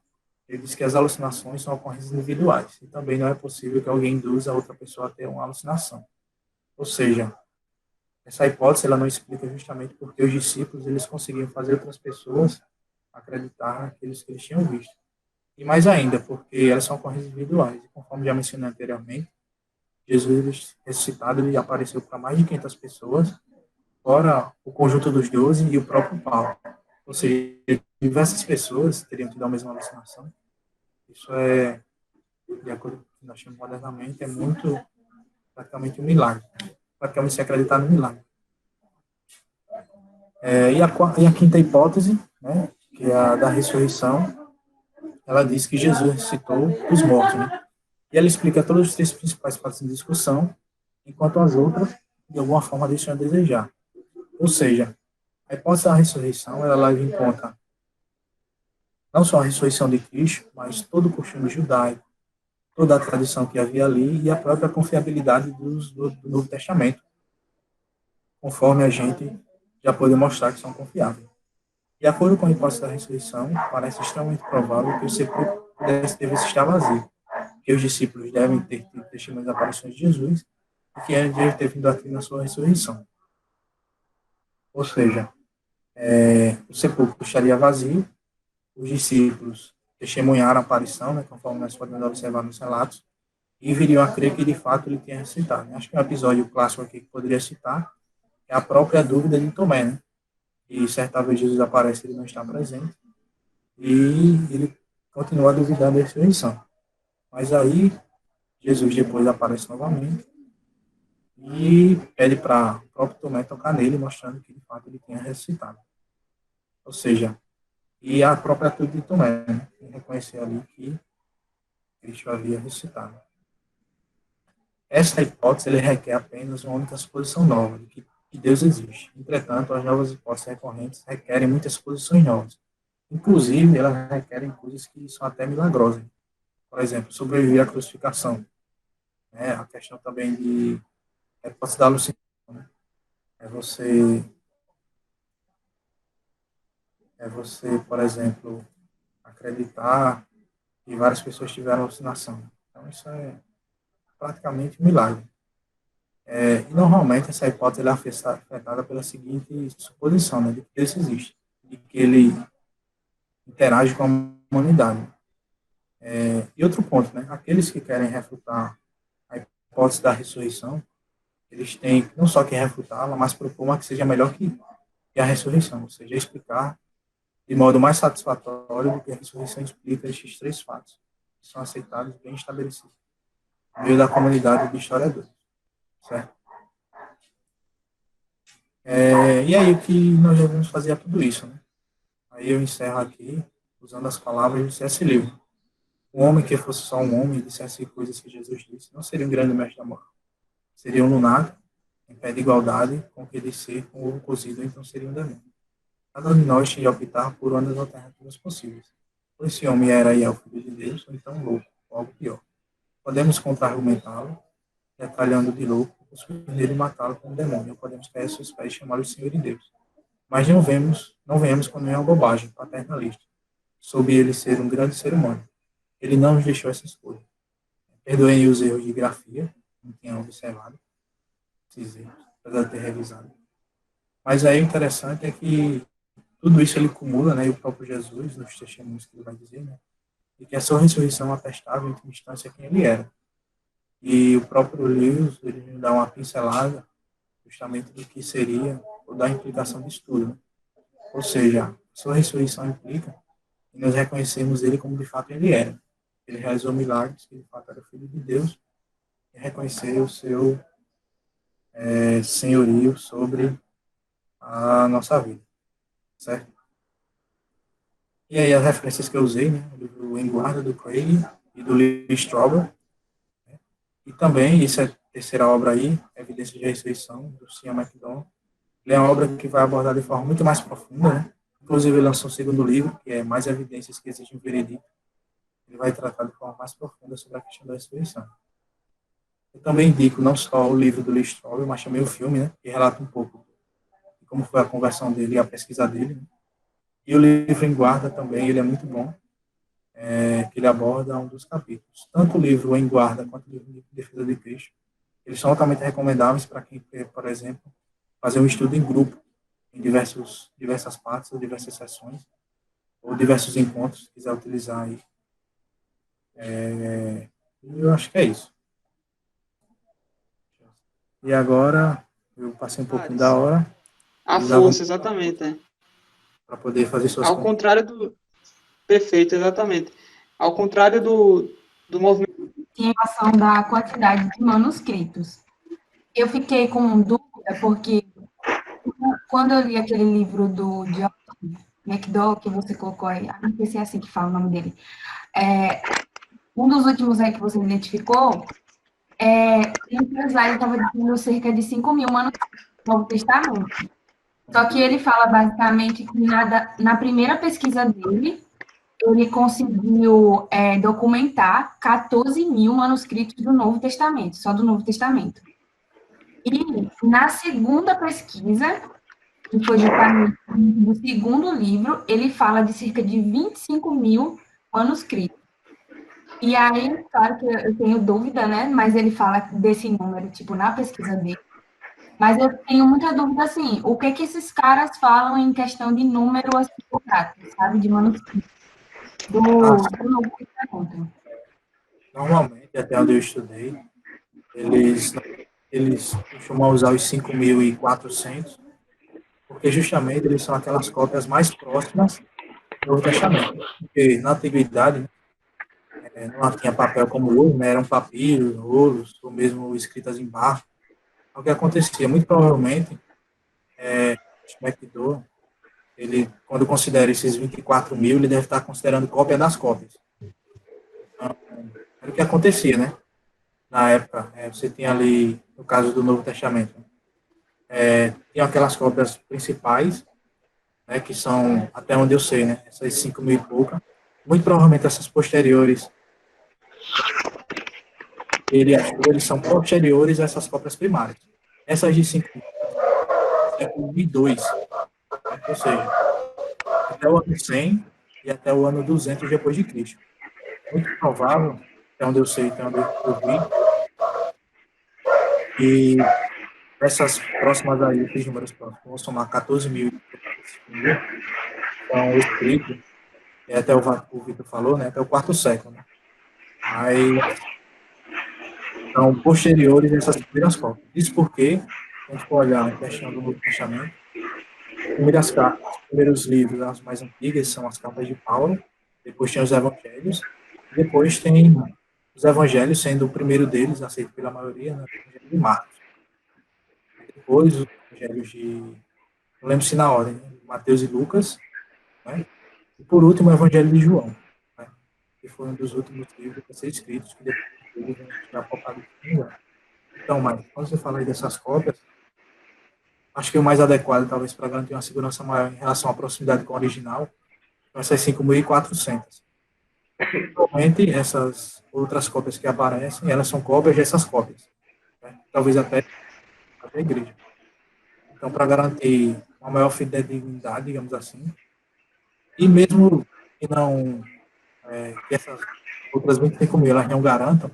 ele diz que as alucinações são ocorrências individuais e também não é possível que alguém induza a outra pessoa a ter uma alucinação. Ou seja, essa hipótese ela não explica justamente porque os discípulos eles conseguiam fazer outras pessoas acreditar naqueles que eles tinham visto. E mais ainda, porque elas são ocorrências individuais. E conforme já mencionei anteriormente, Jesus ressuscitado ele apareceu para mais de 500 pessoas, fora o conjunto dos 12 e o próprio Paulo. Ou seja, diversas pessoas teriam tido a mesma alucinação. Isso é, de acordo com o que nós chamamos modernamente, é muito, praticamente um milagre. Praticamente se acreditar no milagre. E a quinta hipótese, né, que é a da ressurreição, ela diz que Jesus ressuscitou os mortos. Né? E ela explica todos os três principais fatos em discussão, enquanto as outras, de alguma forma, deixam a desejar. Ou seja, a hipótese da ressurreição, ela leva em conta não só a ressurreição de Cristo, mas todo o costume judaico, toda a tradição que havia ali e a própria confiabilidade do Novo Testamento, conforme a gente já pode mostrar que são confiáveis. De acordo com a hipótese da ressurreição, parece extremamente provável que o sepulcro devesse estar vazio, que os discípulos devem ter tido testemunhas das aparições de Jesus e que ele deve ter vindo aqui na sua ressurreição. Ou seja, o sepulcro estaria vazio, os discípulos testemunharam a aparição, né, conforme nós podemos observar nos relatos, e viriam a crer que de fato ele tinha ressuscitado. Acho que um episódio clássico aqui que poderia citar é a própria dúvida de Tomé, né? E certa vez Jesus aparece, ele não está presente, e ele continua a duvidar da ressurreição. Mas aí, Jesus depois aparece novamente e pede para o próprio Tomé tocar nele, mostrando que de fato ele tinha ressuscitado. Ou seja, e a própria atitude de Tomé, né? Reconhecer ali que Cristo havia ressuscitado. Essa hipótese ele requer apenas uma única suposição nova, de que Deus existe. Entretanto, as novas hipóteses recorrentes requerem muitas suposições novas. Inclusive, elas requerem coisas que são até milagrosas. Por exemplo, sobreviver à crucificação. Né? A questão também de hipótese da alucinação. Né? É você, por exemplo, acreditar que várias pessoas tiveram alucinação. Então, isso é praticamente um milagre. E normalmente essa hipótese é afetada pela seguinte suposição, né, de que Deus existe, de que ele interage com a humanidade. E outro ponto, né, aqueles que querem refutar a hipótese da ressurreição, eles têm não só que refutá-la, mas propor uma que seja melhor que a ressurreição, ou seja, explicar de modo mais satisfatório do que a ressurreição explica estes três fatos, que são aceitados e bem estabelecidos no meio da comunidade de historiadores, certo? E aí, o que nós devemos fazer a tudo isso, né? Aí eu encerro aqui, usando as palavras de C.S. Lewis. Um homem que fosse só um homem e dissesse coisas que Jesus disse, não seria um grande mestre da moral. Seria um lunático, em pé de igualdade com o que disser com ovo cozido, então seria um demônio. Cada um de nós tinha de optar por uma das alternativas possíveis. Ou esse homem era aí o filho de Deus, ou então louco, ou algo pior. Podemos contra-argumentá-lo, detalhando de louco, cuspir nele e matá-lo como demônio, ou podemos cair aos seus pés e chamá-lo de Senhor e Deus. mas não vemos com nenhuma bobagem paternalista, sob ele ser um grande ser humano. Ele não nos deixou essa escolha. Perdoem os erros de grafia, não tinha observado esses erros, apesar de ter revisado. Mas aí o interessante é que tudo isso ele acumula, né, e o próprio Jesus, nos testemunhos que ele vai dizer, né, e que a sua ressurreição atestava em última instância quem ele era. E o próprio Lewis, ele nos dá uma pincelada justamente do que seria, ou da implicação disso tudo. Né? Ou seja, a sua ressurreição implica que nós reconhecemos ele como de fato ele era. Ele realizou milagres, que de fato era o Filho de Deus, e reconhecer o seu senhorio sobre a nossa vida, certo? E aí as referências que eu usei, né, o livro Em Guarda, do Craig, e do Lee Strobel, né, e também, isso é a terceira obra aí, Evidência de Ressurreição, do Cian McDonald. Ele é uma obra que vai abordar de forma muito mais profunda, né? Inclusive, ele lançou um segundo livro, que é Mais Evidências que Exigem Veredito. Ele vai tratar de forma mais profunda sobre a questão da ressurreição. Eu também indico não só o livro do Lee Strobel, mas também o filme, né, que relata um pouco de como foi a conversão dele e a pesquisa dele. Né? E o livro Em Guarda também, ele é muito bom, que ele aborda um dos capítulos. Tanto o livro Em Guarda quanto o livro de Defesa de Cristo, eles são altamente recomendáveis para quem quer, por exemplo, fazer um estudo em grupo, em diversas partes, ou diversas sessões, ou diversos encontros, quiser utilizar aí. Eu acho que é isso. E agora, eu passei um pouquinho da hora. A força, exatamente. Para poder fazer suas Ao contrário do... Perfeito, exatamente. Ao contrário do movimento... Em relação da quantidade de manuscritos. Eu fiquei com dúvida, porque quando eu li aquele livro do John McDowell, que você colocou aí, não sei se é assim que fala o nome dele, um dos últimos aí que você identificou, entre os lá ele estava dizendo cerca de 5 mil manuscritos do Novo Testamento. Só que ele fala basicamente que na primeira pesquisa dele, ele conseguiu documentar 14 mil manuscritos do Novo Testamento, só do Novo Testamento. E na segunda pesquisa, que foi justamente no segundo livro, ele fala de cerca de 25 mil manuscritos. E aí, claro que eu tenho dúvida, né? Mas ele fala desse número, tipo, na pesquisa dele. Mas eu tenho muita dúvida, assim, o que esses caras falam em questão de número, assim, sabe? De manuscritos do Novo Testamento. Normalmente, até onde eu estudei, eles costumam usar os 5.400, porque justamente eles são aquelas cópias mais próximas do Novo Testamento. Porque na antiguidade, não tinha papel como hoje, né? Eram papiros, rolos, ou mesmo escritas em barro. O que acontecia? Muito provavelmente, McDowell, ele, quando considera esses 24 mil, ele deve estar considerando cópia das cópias. Então, era o que acontecia, né? Na época, você tinha ali, no caso do Novo Testamento, tinha aquelas cópias principais, né, que são, até onde eu sei, né, essas 5 mil e pouca. Muito provavelmente essas posteriores, eles são posteriores a essas cópias primárias. Essas de 5 mil, século 2002, né, ou seja, até o ano 100 e até o ano 200 depois de Cristo. Muito provável, até onde eu sei, até onde eu vi, e essas próximas aí, esses números próximos, vão somar 14 mil, são escritos, até o Vitor falou, né, até o quarto século. Né? Mas são posteriores a essas primeiras cópias. Isso porque, se a gente for olhar a questão do Novo Testamento, primeiras cartas, os primeiros livros, as mais antigas, são as cartas de Paulo, depois tem os evangelhos, e depois tem os evangelhos, sendo o primeiro deles, aceito pela maioria, né, o evangelho de Marcos. Depois, os evangelhos de, não lembro se na ordem, né, Mateus e Lucas, né, e por último, o evangelho de João, né, que foi um dos últimos livros a ser escritos, que depois vem o Apocalipse. Então, mas quando você fala aí dessas cópias, acho que o mais adequado, talvez, para garantir uma segurança maior em relação à proximidade com o original, são essas 5.400. Atualmente, essas outras cópias que aparecem, elas são cópias dessas cópias. Né? Talvez até a igreja. Então, para garantir uma maior fidelidade, digamos assim. E mesmo que não, que essas outras 25 mil elas não garantam,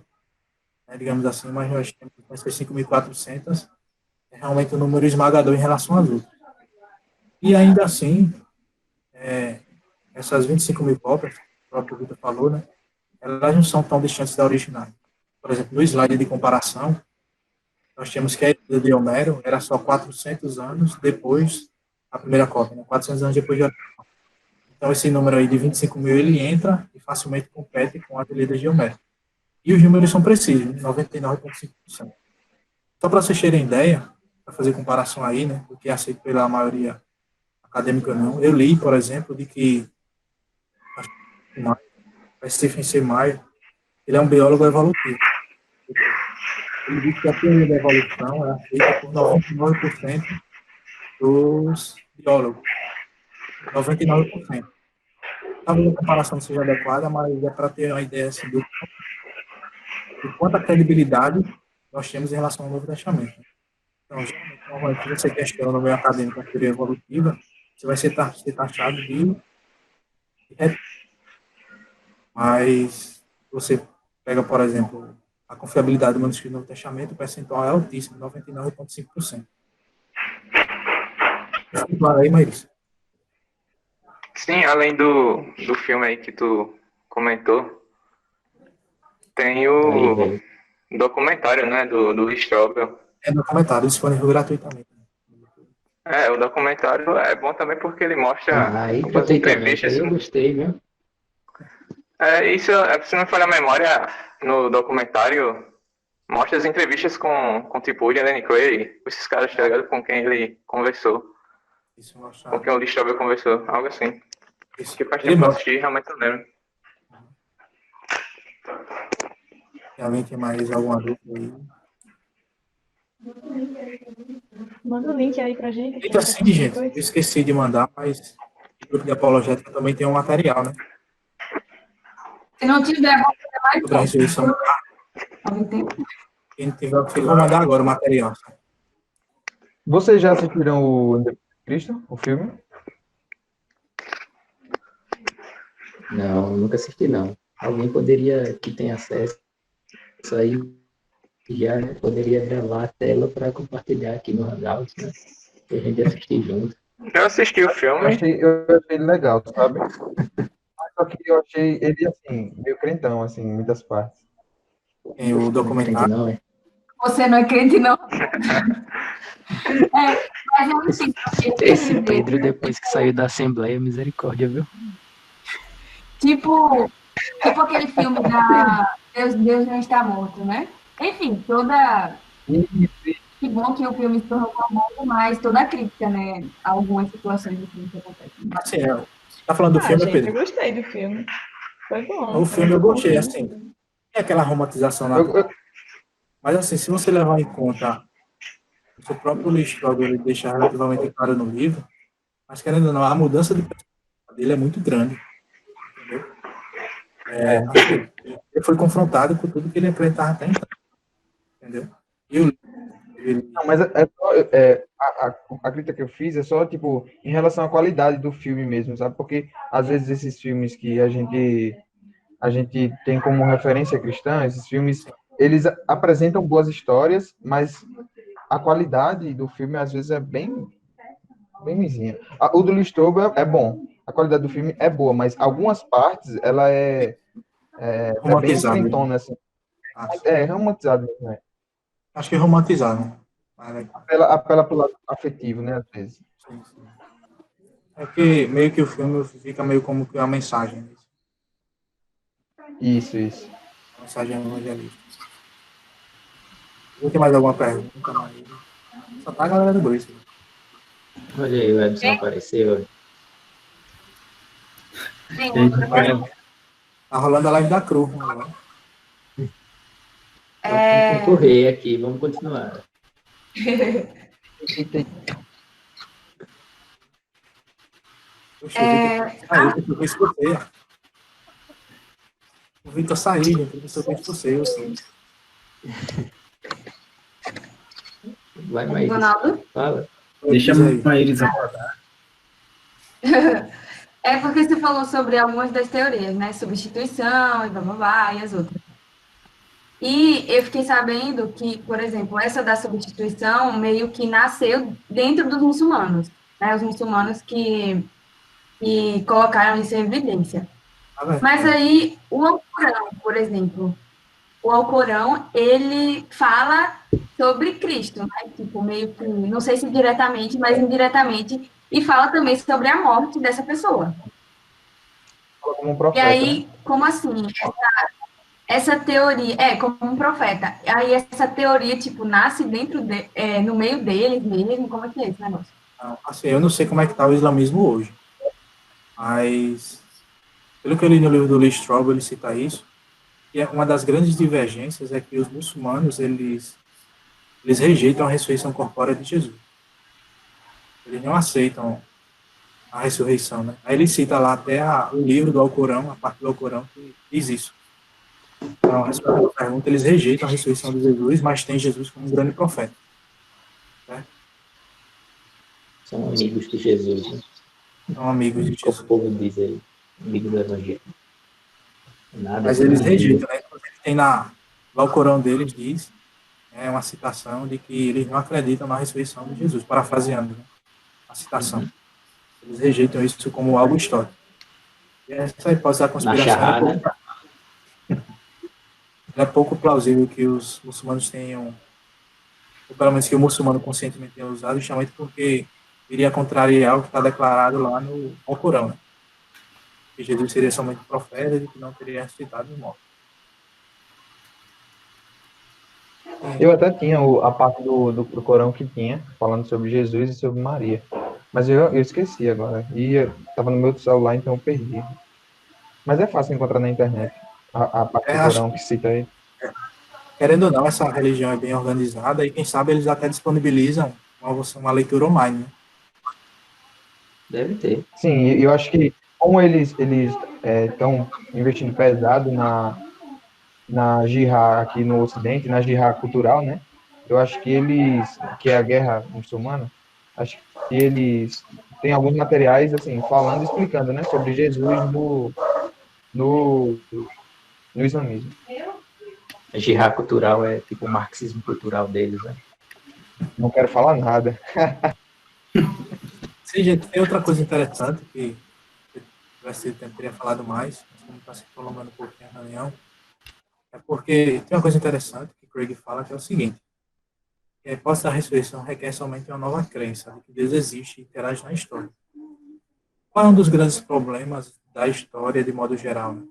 né, digamos assim, mas nós temos essas 5.400, é realmente um número esmagador em relação às outras. E ainda assim, essas 25 mil cópias, que o próprio Vitor falou, né, elas não são tão distantes da original. Por exemplo, no slide de comparação, nós temos que a Ilíada de Homero era só 400 anos depois da primeira cópia, né, 400 anos depois de Homero. Então, esse número aí de 25 mil, ele entra e facilmente compete com a Ilíada de Homero. E os números são precisos, 99,5%. Só para vocês terem ideia, para fazer comparação aí, né, do que é aceito pela maioria acadêmica não, eu li, por exemplo, de que Stephen C. Meyer, ele é um biólogo evolutivo. Ele diz que a teoria da evolução é aceita por 99% dos biólogos. 99%. Talvez a comparação não seja adequada, mas é para ter uma ideia assim, do quanta credibilidade nós temos em relação ao Novo Testamento. Então, geralmente, quando você questiona no meio acadêmico a teoria evolutiva, você vai ser taxado de mas você pega, por exemplo, a confiabilidade do manuscrito do Novo Testamento, o percentual é altíssimo, 99,5%. Claro aí, Maíris. Sim, além do filme aí que tu comentou, tem o documentário, né, do Lee Strobel. É documentário, disponível gratuitamente. O documentário é bom também porque ele mostra Aí algumas botei também, entrevistas. aí eu gostei, viu? Isso, se não me falha a memória, no documentário mostra as entrevistas com tipo William Lane Craig, esses caras, tá ligado? Com quem ele conversou. Isso mostra. Com quem o Lee Strobel conversou, algo assim. Isso. Que faz tempo que eu assisti, realmente não lembro. Se alguém tem mais alguma dúvida aí? Manda o link aí pra gente. Fica assim, gente. Eu esqueci de mandar, mas o grupo de apologética também tem um material, né? Se não tiver, vou fazer mais Sobre a ressurreição. Quem tiver, eu vou mandar agora o material. Vocês já assistiram o Cristo, o filme? Não, nunca assisti, não. Alguém poderia, que tem acesso aí, já né, poderia gravar a tela para compartilhar aqui no Hangout, né? E a gente assistir junto. Eu assisti o filme. Eu achei ele legal, sabe? Só que eu achei ele, assim, meio crentão, assim, em muitas partes. Tem o documentário. Não, é? Você não é crente, não. Mas eu não sei. Esse Pedro, depois que saiu da Assembleia, misericórdia, viu? Tipo aquele filme da Deus não está morto, né? Enfim, toda... Que bom que o filme se tornou famoso, mas toda a crítica, né? Algumas situações do filme que acontecem. Assim, tá falando do filme, gente, Pedro? eu gostei do filme. Foi bom. O filme eu gostei, assim. É aquela romantização natural. Mas, assim, se você levar em conta o seu próprio Lee Strobel, ele deixa relativamente claro no livro, mas, querendo ou não, a mudança de perspectiva dele é muito grande. Entendeu? Assim, ele foi confrontado com tudo que ele acreditava até então. Entendeu? E o Não, mas a crítica que eu fiz é só, tipo, em relação à qualidade do filme mesmo, sabe? Porque, às vezes, esses filmes que a gente tem como referência cristã, esses filmes, eles apresentam boas histórias, mas a qualidade do filme, às vezes, é bem ruimzinha. O do Lee Strobel é bom, a qualidade do filme é boa, mas algumas partes, ela é bem romantizado. crentona, assim. É romantizado mesmo, né? Acho que romantizaram. Apela pro lado afetivo, né, às vezes. Sim. É que meio que o filme fica meio como que uma mensagem. Isso. Uma mensagem evangelista. Tem mais alguma pergunta? Só tá a galera do Bruce. Olha aí, o Edson apareceu. Tá rolando a live da Cruz. Vamos concorrer aqui, vamos continuar. O Vitor saiu, gente. Eu só penso você, eu sei. Vai, mais. Fala. Deixa Diz aí. a Iris acordar. É porque você falou sobre algumas das teorias, né? Substituição e blá, blá, blá, e as outras. E eu fiquei sabendo que, por exemplo, essa da substituição meio que nasceu dentro dos muçulmanos, né? Os muçulmanos que colocaram isso em evidência. Tá vendo? Mas aí, o Alcorão, por exemplo, o Alcorão, ele fala sobre Cristo, né? Tipo, meio que, não sei se diretamente, mas indiretamente, e fala também sobre a morte dessa pessoa. Fala como um E profeta, né? aí, como assim? Essa teoria, como um profeta. Aí essa teoria, tipo, nasce no meio deles mesmo, como é que é esse negócio? Não, assim, eu não sei como é que está o islamismo hoje, mas pelo que eu li no livro do Lee Strobel, ele cita isso, e uma das grandes divergências é que os muçulmanos, eles rejeitam a ressurreição corpórea de Jesus. Eles não aceitam a ressurreição, né? Aí ele cita lá até o livro do Alcorão, a parte do Alcorão que diz isso. Então, respondendo a pergunta, eles rejeitam a ressurreição de Jesus, mas tem Jesus como um grande profeta. Né? São amigos de Jesus, né? São amigos de Como Jesus. o povo diz aí, amigo do Evangelho. Nada Mas de eles inimigo. rejeitam, né? Inclusive tem no Alcorão deles diz, uma citação de que eles não acreditam na ressurreição de Jesus, parafraseando, né? A citação. Eles rejeitam isso como algo histórico. E essa hipótese da Na conspiração charrada, é pouco plausível que os muçulmanos tenham, ou pelo menos que o muçulmano conscientemente tenha usado, justamente porque iria contrariar o que está declarado lá no Alcorão, né? Que Jesus seria somente profeta e que não teria ressuscitado de morte. Eu até tinha a parte do Corão que tinha, falando sobre Jesus e sobre Maria. Mas eu esqueci agora. E estava no meu celular, então eu perdi. Mas é fácil encontrar na internet a parte do Acho Corão que cita aí. querendo ou não, essa religião é bem organizada e quem sabe eles até disponibilizam uma leitura online, né? deve ter. Sim, e eu acho que como eles estão investindo pesado na jihad aqui no Ocidente, na jihad cultural, né? Eu acho que é a guerra muçulmana, acho que eles têm alguns materiais, assim, falando, explicando, né, sobre Jesus no, no islamismo. A jihad cultural é tipo o marxismo cultural deles, né? Não quero falar nada. Sim, gente, tem outra coisa interessante que se tivesse sido tempo, teria falado mais, mas como está se prolongando um pouquinho a reunião, é porque tem uma coisa interessante que Craig fala, que é o seguinte, que a hipótese da ressurreição requer somente uma nova crença de que Deus existe e interage na história. Qual é um dos grandes problemas da história, de modo geral? Né?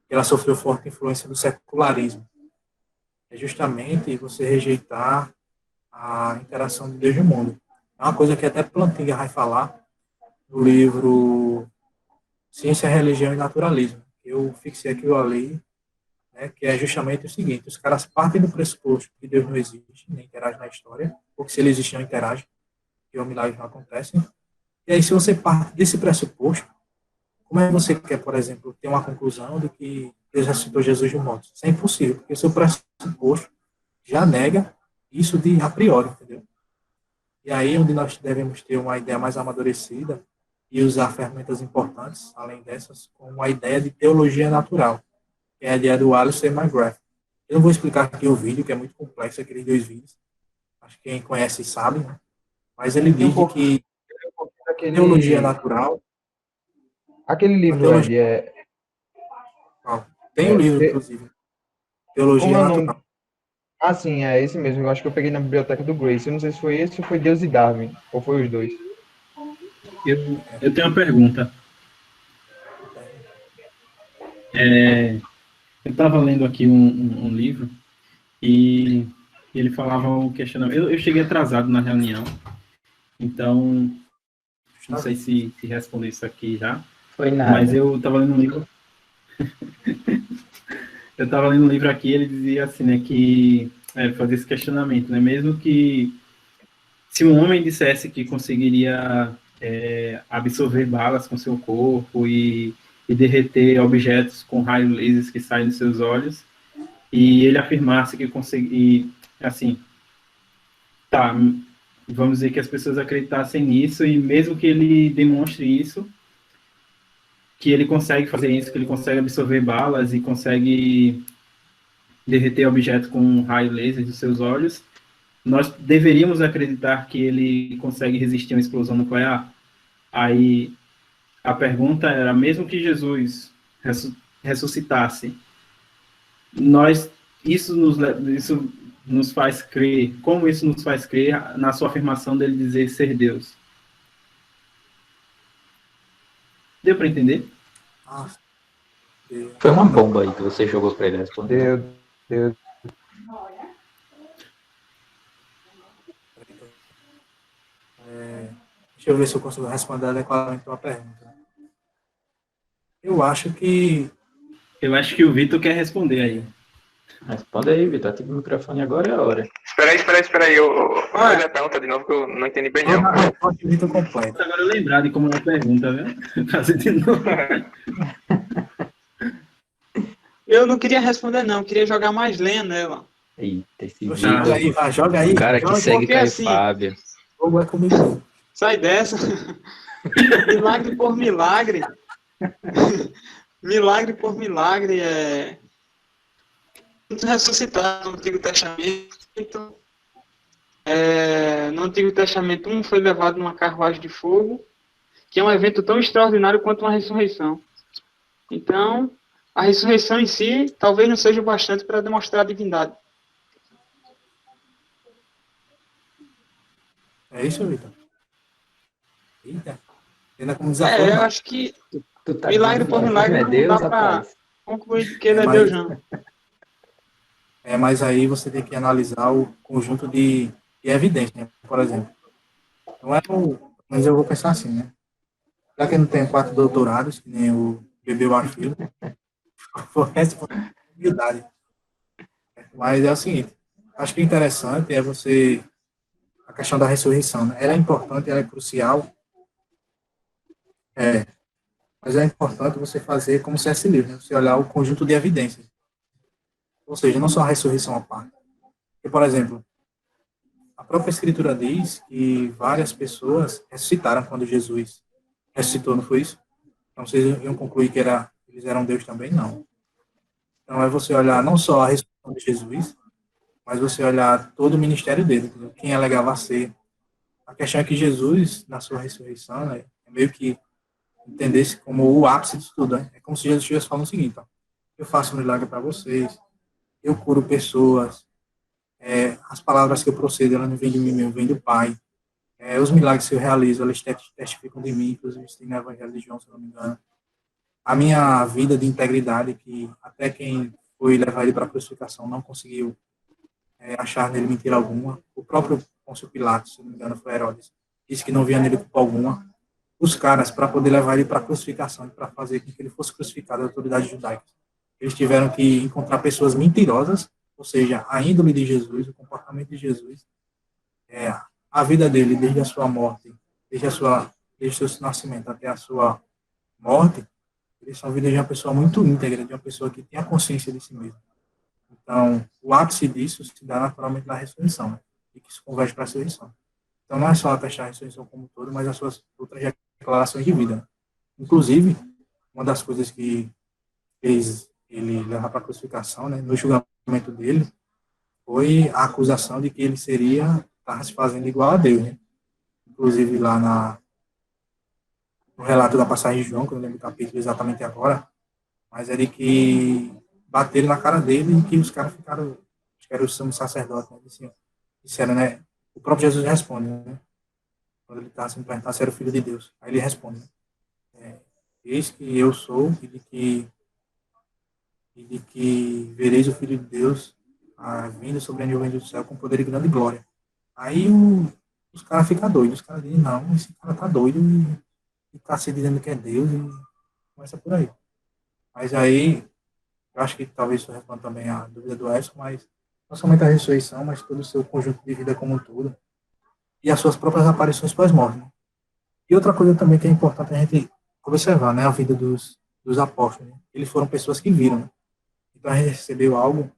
Ela sofreu forte influência do secularismo. É justamente você rejeitar a interação de Deus no mundo. É uma coisa que até Plantinga vai falar no livro Ciência, Religião e Naturalismo. Eu fixei aquilo ali, né, que é justamente o seguinte, os caras partem do pressuposto que Deus não existe, nem interage na história, porque se ele existe, não interage, e os milagres não acontecem. E aí, se você parte desse pressuposto, como é que você quer, por exemplo, ter uma conclusão de que Deus ressuscitou Jesus de mortos? Isso é impossível, porque o seu pressuposto já nega isso de a priori, entendeu? E aí, onde nós devemos ter uma ideia mais amadurecida e usar ferramentas importantes, além dessas, como a ideia de teologia natural, que é a ideia do Alistair McGrath. Eu não vou explicar aqui o vídeo, que é muito complexo, aqueles 2 vídeos. Acho que quem conhece sabe, né? Mas ele diz de que teologia natural... Aquele livro, teologia, Ed, tem o livro, inclusive. como Teologia é o natural. nome? Ah, sim, é esse mesmo. Eu acho que eu peguei na biblioteca do Grace. Eu não sei se foi esse ou foi Deus e Darwin, ou foi os dois. Eu tenho uma pergunta. Eu estava lendo aqui um livro e ele falava o questionamento. Eu cheguei atrasado na reunião, então não sei se responder isso aqui já. Foi nada. Mas eu estava lendo um livro. Eu estava lendo um livro aqui, ele dizia assim, né, que fazer esse questionamento, né, mesmo que se um homem dissesse que conseguiria absorver balas com seu corpo e derreter objetos com raios lasers que saem dos seus olhos, e ele afirmasse que conseguia, assim, tá, vamos dizer que as pessoas acreditassem nisso, e mesmo que ele demonstre isso, que ele consegue fazer isso, que ele consegue absorver balas e consegue derreter objetos com um raio laser dos seus olhos, nós deveríamos acreditar que ele consegue resistir a uma explosão nuclear? Aí a pergunta era, mesmo que Jesus ressuscitasse, isso nos faz crer, como isso nos faz crer na sua afirmação dele dizer ser Deus? Deu para entender? Nossa. Foi uma bomba aí que você jogou para ele responder. Deu. Deixa eu ver se eu consigo responder adequadamente a tua pergunta. Eu acho que o Vitor quer responder aí. Responda aí, Vitor. Ativa o microfone agora, é a hora. Espera aí. Eu fazer a pergunta de novo que eu não entendi bem, não. a resposta do Vitor completa. Agora eu lembrar de como é a pergunta, viu? Fazer de novo. Eu não queria responder, não. Eu queria jogar mais lenha nela. Eita, esse Joga Vitor. aí, vai, joga aí. O cara que joga, segue porque Caio assim- Fábio. o jogo é comigo. Sai dessa. Milagre por milagre. Milagre por milagre é ressuscitar no Antigo Testamento. No Antigo Testamento, um foi levado numa carruagem de fogo, que é um evento tão extraordinário quanto uma ressurreição. Então, a ressurreição em si talvez não seja o bastante para demonstrar a divindade. É isso, Vitor? Eita. Ainda como desafio. Eu não. acho que Tu tá milagre dizendo por que milagre não é não Deus, dá pra- rapaz. concluir que ele é Mas- Deus, não. Mas aí você tem que analisar o conjunto de evidências, né? Por exemplo. Não é mas eu vou pensar assim, né? Já que eu não tenho 4 doutorados, que nem o Bebê Barfilo, vou responder com humildade. Mas é o seguinte, acho que o interessante é você, a questão da ressurreição, né? Ela é importante, ela é crucial, mas é importante você fazer como C.S. Lewis, né? Você olhar o conjunto de evidências. Ou seja, não só a ressurreição à parte. Porque, por exemplo, a própria Escritura diz que várias pessoas ressuscitaram quando Jesus ressuscitou, não foi isso? Então, vocês iam concluir que eles eram Deus também? Não. Então, é você olhar não só a ressurreição de Jesus, mas você olhar todo o ministério dele, entendeu? Quem alegava ser. A questão é que Jesus, na sua ressurreição, né, é meio que entendesse como o ápice disso tudo. Né? É como se Jesus estivesse falando o seguinte, ó, eu faço um milagre para vocês, eu curo pessoas, as palavras que eu procedo, elas não vêm de mim, vêm do Pai. Os milagres que eu realizo, eles testificam de mim, inclusive isso tem no Evangelho de João, se eu não me engano. A minha vida de integridade, que até quem foi levar ele para a crucificação não conseguiu achar nele mentira alguma. O próprio Pôncio Pilatos, se não me engano, foi Herodes, disse que não via nele culpa alguma. Os caras, para poder levar ele para a crucificação e para fazer com que ele fosse crucificado, a autoridade judaica, eles tiveram que encontrar pessoas mentirosas, ou seja, a índole de Jesus, o comportamento de Jesus, a vida dele, desde a sua morte, desde o seu nascimento até a sua morte, eles são vida de uma pessoa muito íntegra, de uma pessoa que tem a consciência de si mesma. Então, o ápice disso se dá naturalmente na ressurreição, né? E que se converge para a ressurreição. Então, não é só atestar a ressurreição como um todo, mas as suas outras declarações de vida. Né? Inclusive, uma das coisas que fez ele levar para a crucificação, né, no julgamento dele, foi a acusação de que ele estava se fazendo igual a Deus. Né? Inclusive, lá no relato da passagem de João, que eu não lembro o capítulo exatamente agora, mas é de que bateram na cara dele e que os caras ficaram, acho que era o sumo sacerdote, né? Disseram, né? O próprio Jesus responde, né? Quando ele está se perguntando se era o Filho de Deus. Aí ele responde, né? Eis que eu sou e de que vereis o Filho de Deus vindo sobre a nuvem do céu com poder e grande glória. Aí os caras ficam doidos. Os caras dizem, não, esse cara tá doido e tá se dizendo que é Deus e começa por aí. Mas aí, eu acho que talvez isso responda também a dúvida do Edson, mas não somente a ressurreição, mas todo o seu conjunto de vida como um todo. E as suas próprias aparições pós-morte. Né? E outra coisa também que é importante a gente observar, né, a vida dos apóstolos. Né? Eles foram pessoas que viram. Né? Então a gente recebeu algo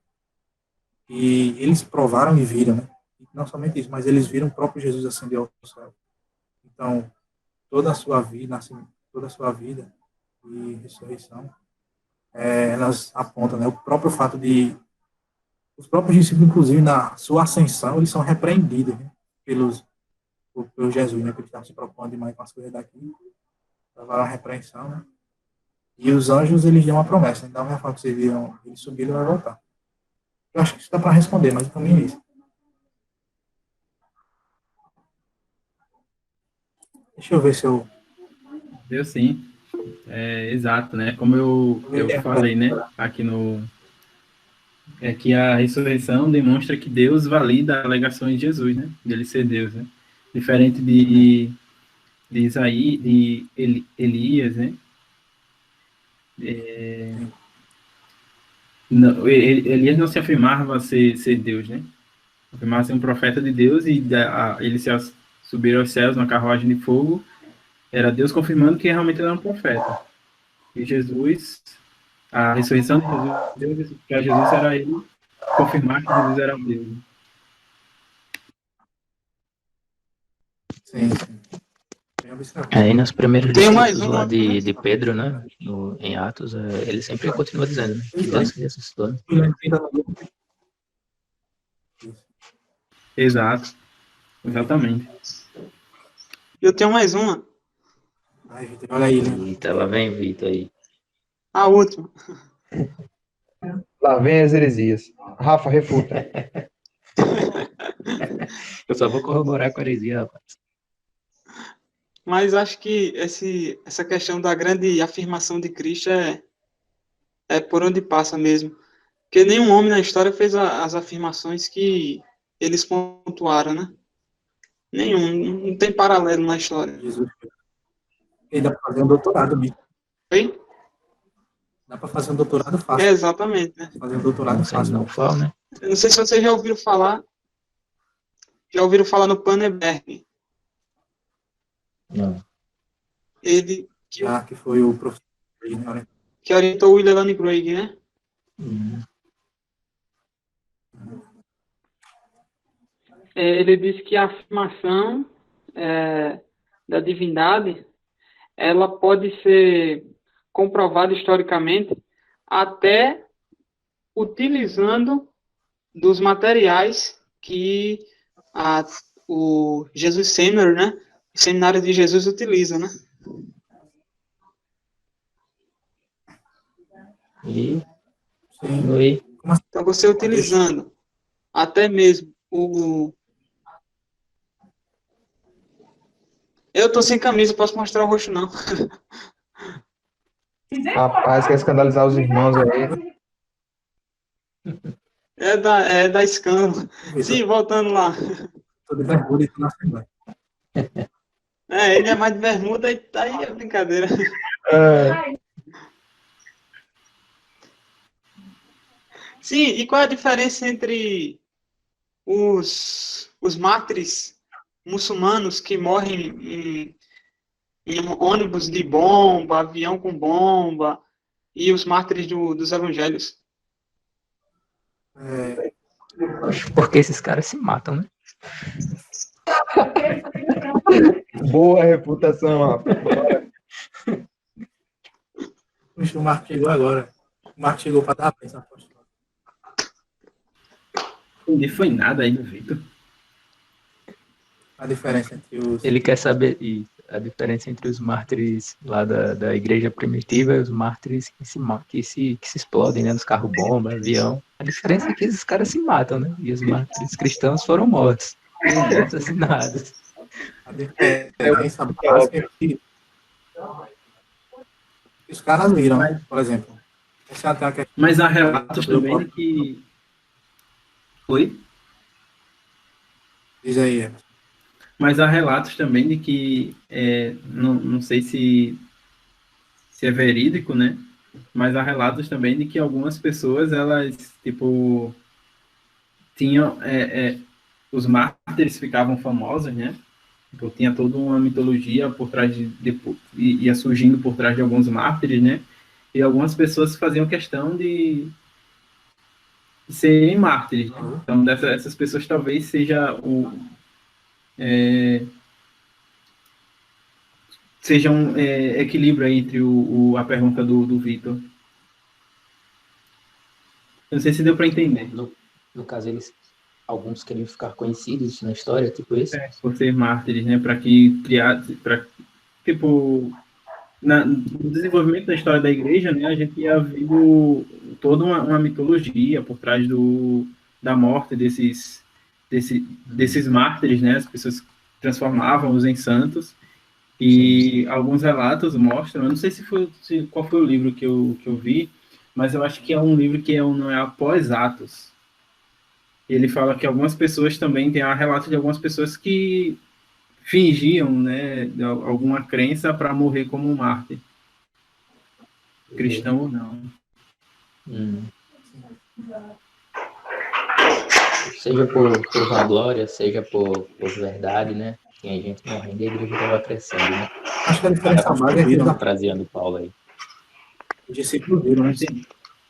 que eles provaram e viram. Né? não somente isso, mas eles viram o próprio Jesus ascender ao céu. Então, toda a sua vida, assim, toda a sua vida e ressurreição, elas apontam, né, o próprio fato de os próprios discípulos, inclusive, na sua ascensão, eles são repreendidos, né, por Jesus, né, porque ele estava se preocupando demais com as coisas daqui, levaram a repreensão, né, e os anjos, eles dão uma promessa, né, da mesma forma que vocês viram, ele subir, ele vai voltar. Eu acho que isso dá para responder, mas também é isso. Deixa eu ver se eu... Deu sim. Exato, né? Como eu falei, né? Aqui é que a ressurreição demonstra que Deus valida as alegações de Jesus, né? De ele ser Deus, né? Diferente de Isaías, Elias, né? Elias não se afirmava ser Deus, né? Afirmava ser um profeta de Deus e ele se subir aos céus na carruagem de fogo, era Deus confirmando que realmente ele era um profeta. E Jesus, a ressurreição de Jesus, para Jesus era ele confirmar que Jesus era Deus. Sim, sim. Aí nos primeiros Tem mais discípulos lá uma. de Pedro, né? Em Atos, ele sempre continua dizendo, né, que Deus se ressuscitou. Né? Exato. Exatamente. Eu tenho mais uma. Ai, Vitor, olha aí, né? Eita, lá vem Vitor aí. A última. Lá vem as heresias. Rafa, refuta. Eu só vou corroborar com a heresia, rapaz. Mas acho que essa questão da grande afirmação de Cristo é por onde passa mesmo. Porque nenhum homem na história fez as afirmações que eles pontuaram, né? Nenhum. Não tem paralelo na história. Jesus. E dá para fazer um doutorado mesmo. Oi? Dá para fazer um doutorado fácil. Exatamente, né? Fazer um doutorado fácil. Não fala, né? Eu não sei se vocês já ouviram falar. Já ouviram falar no Panneberg. Não. Ele Que foi o professor que orientou o William Lane Craig, né? Ele disse que a afirmação da divindade ela pode ser comprovada historicamente até utilizando dos materiais que o Jesus Seminário, né? O Seminário de Jesus utiliza, né? E Sim. Então, você utilizando até mesmo Eu tô sem camisa, posso mostrar o rosto, não. Rapaz, quer escandalizar os irmãos aí. É da escândalo. Sim, voltando lá. Tô de bermuda e tô na semana. Ele é mais de bermuda e tá aí a brincadeira. Sim, e qual é a diferença entre os mártires muçulmanos que morrem em ônibus de bomba, avião com bomba, e os mártires dos evangelhos? Porque esses caras se matam, né? Boa reputação, rapaz. Puxa, o Marco chegou agora. O Marco chegou para dar a pensa. Não foi nada aí do Vitor. A diferença entre os... Ele quer saber a diferença entre os mártires lá da igreja primitiva e os mártires que se explodem, né? Nos carros-bomba, avião. A diferença é que esses caras se matam, né? E os mártires cristãos foram mortos. Assassinados. A diferença básica é que os caras viram, né? Por exemplo. Mas há relatos também de que... Oi? Diz aí, Mas há relatos também de que, não sei se é verídico, né? Mas há relatos também de que algumas pessoas, elas, tipo, tinham... os mártires ficavam famosos, né? Tipo, tinha toda uma mitologia por trás ia surgindo por trás de alguns mártires, né? E algumas pessoas faziam questão de serem mártires. Né? Então, essas pessoas talvez seja um equilíbrio aí entre a pergunta do Vitor. Eu não sei se deu para entender. No caso, alguns queriam ficar conhecidos na história, tipo isso? Por ser mártires, né? Para tipo, no desenvolvimento da história da igreja, né? A gente ia vendo toda uma mitologia por trás da morte desses mártires, né? As pessoas transformavam-os em santos. E alguns relatos mostram, eu não sei qual foi o livro que eu vi, mas eu acho que é um livro que não é após Atos. Ele fala que algumas pessoas também, tem relato de algumas pessoas que fingiam, né, alguma crença para morrer como um mártir. Cristão ou não. Seja por vanglória, seja por verdade, né? Tinha gente morrendo e a igreja estava crescendo, né? Acho que a diferença mais é que trazendo Paulo aí. os discípulos viram, né?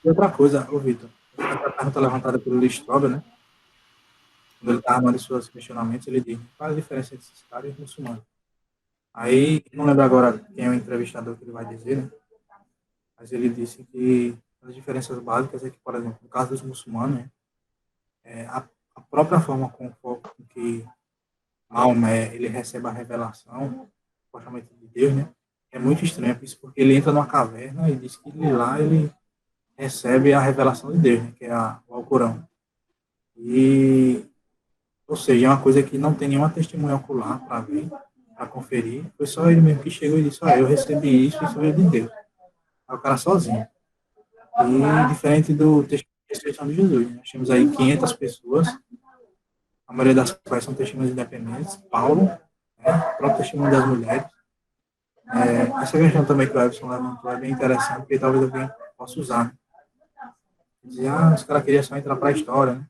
E outra coisa, ô Vitor, a pergunta levantada pelo Lee Strobel, né? Quando ele está armando seus questionamentos, ele diz: qual a diferença entre esses caras e os muçulmanos? Aí, não lembro agora quem é o entrevistador que ele vai dizer, né? Mas ele disse que as diferenças básicas é que, por exemplo, no caso dos muçulmanos, a própria forma com que Maomé ele recebe a revelação, supostamente de Deus, né? É muito estranho, isso porque ele entra numa caverna e diz que lá ele recebe a revelação de Deus, né? Que é o Alcorão. Ou seja, é uma coisa que não tem nenhuma testemunha ocular para ver, para conferir. Foi só ele mesmo que chegou e disse: eu recebi isso veio de Deus. É o cara sozinho. E diferente do testemunho de ressurreição de Jesus, nós temos aí 500 pessoas, a maioria das quais são testemunhas independentes. Paulo, né, o próprio testemunho das mulheres. Essa questão também que o Everson levantou é bem interessante, porque talvez alguém possa usar. Né? Dizer, os caras queriam só entrar para a história, né?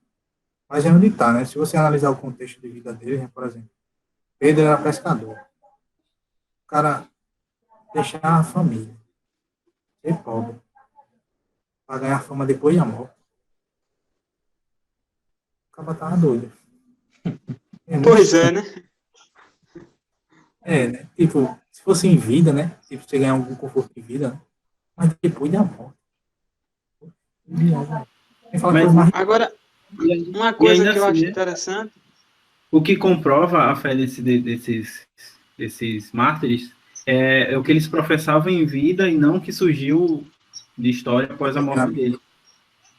Mas é onde está, né? Se você analisar o contexto de vida dele, né, por exemplo, Pedro era pescador. O cara deixar a família, ser pobre, para ganhar fama depois da morte. O cara tava doido. Pois é, né? Né? Tipo, se fosse em vida, né? Tipo, você ganhar algum conforto de vida, né? Mas depois da morte. Agora, uma coisa que eu acho interessante. O que comprova a fé desses mártires é o que eles professavam em vida e não o que surgiu de história após a morte dele.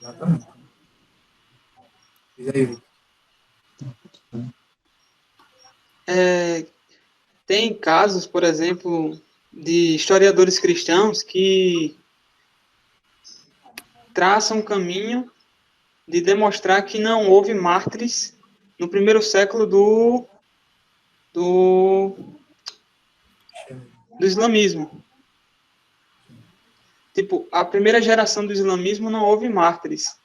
Exatamente. E aí, tem casos, por exemplo, de historiadores cristãos que traçam um caminho de demonstrar que não houve mártires no primeiro século do islamismo. Tipo, a primeira geração do islamismo não houve mártires.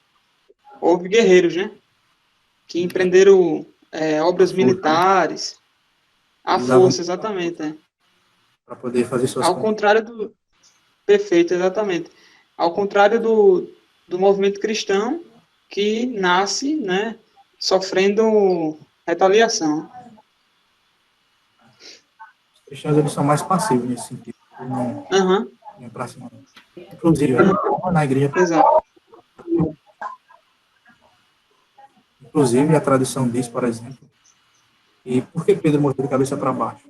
Houve guerreiros, né? Que empreenderam obras militares. A força, exatamente. Para poder fazer suas Ao contrário do... Perfeito, exatamente. Ao contrário do movimento cristão, que nasce, né, sofrendo retaliação. Os cristãos, eles são mais passivos nesse sentido. Não pra cima. Inclusive, na igreja... Exato. Inclusive, a tradição diz, por exemplo, e por que Pedro morreu de cabeça para baixo?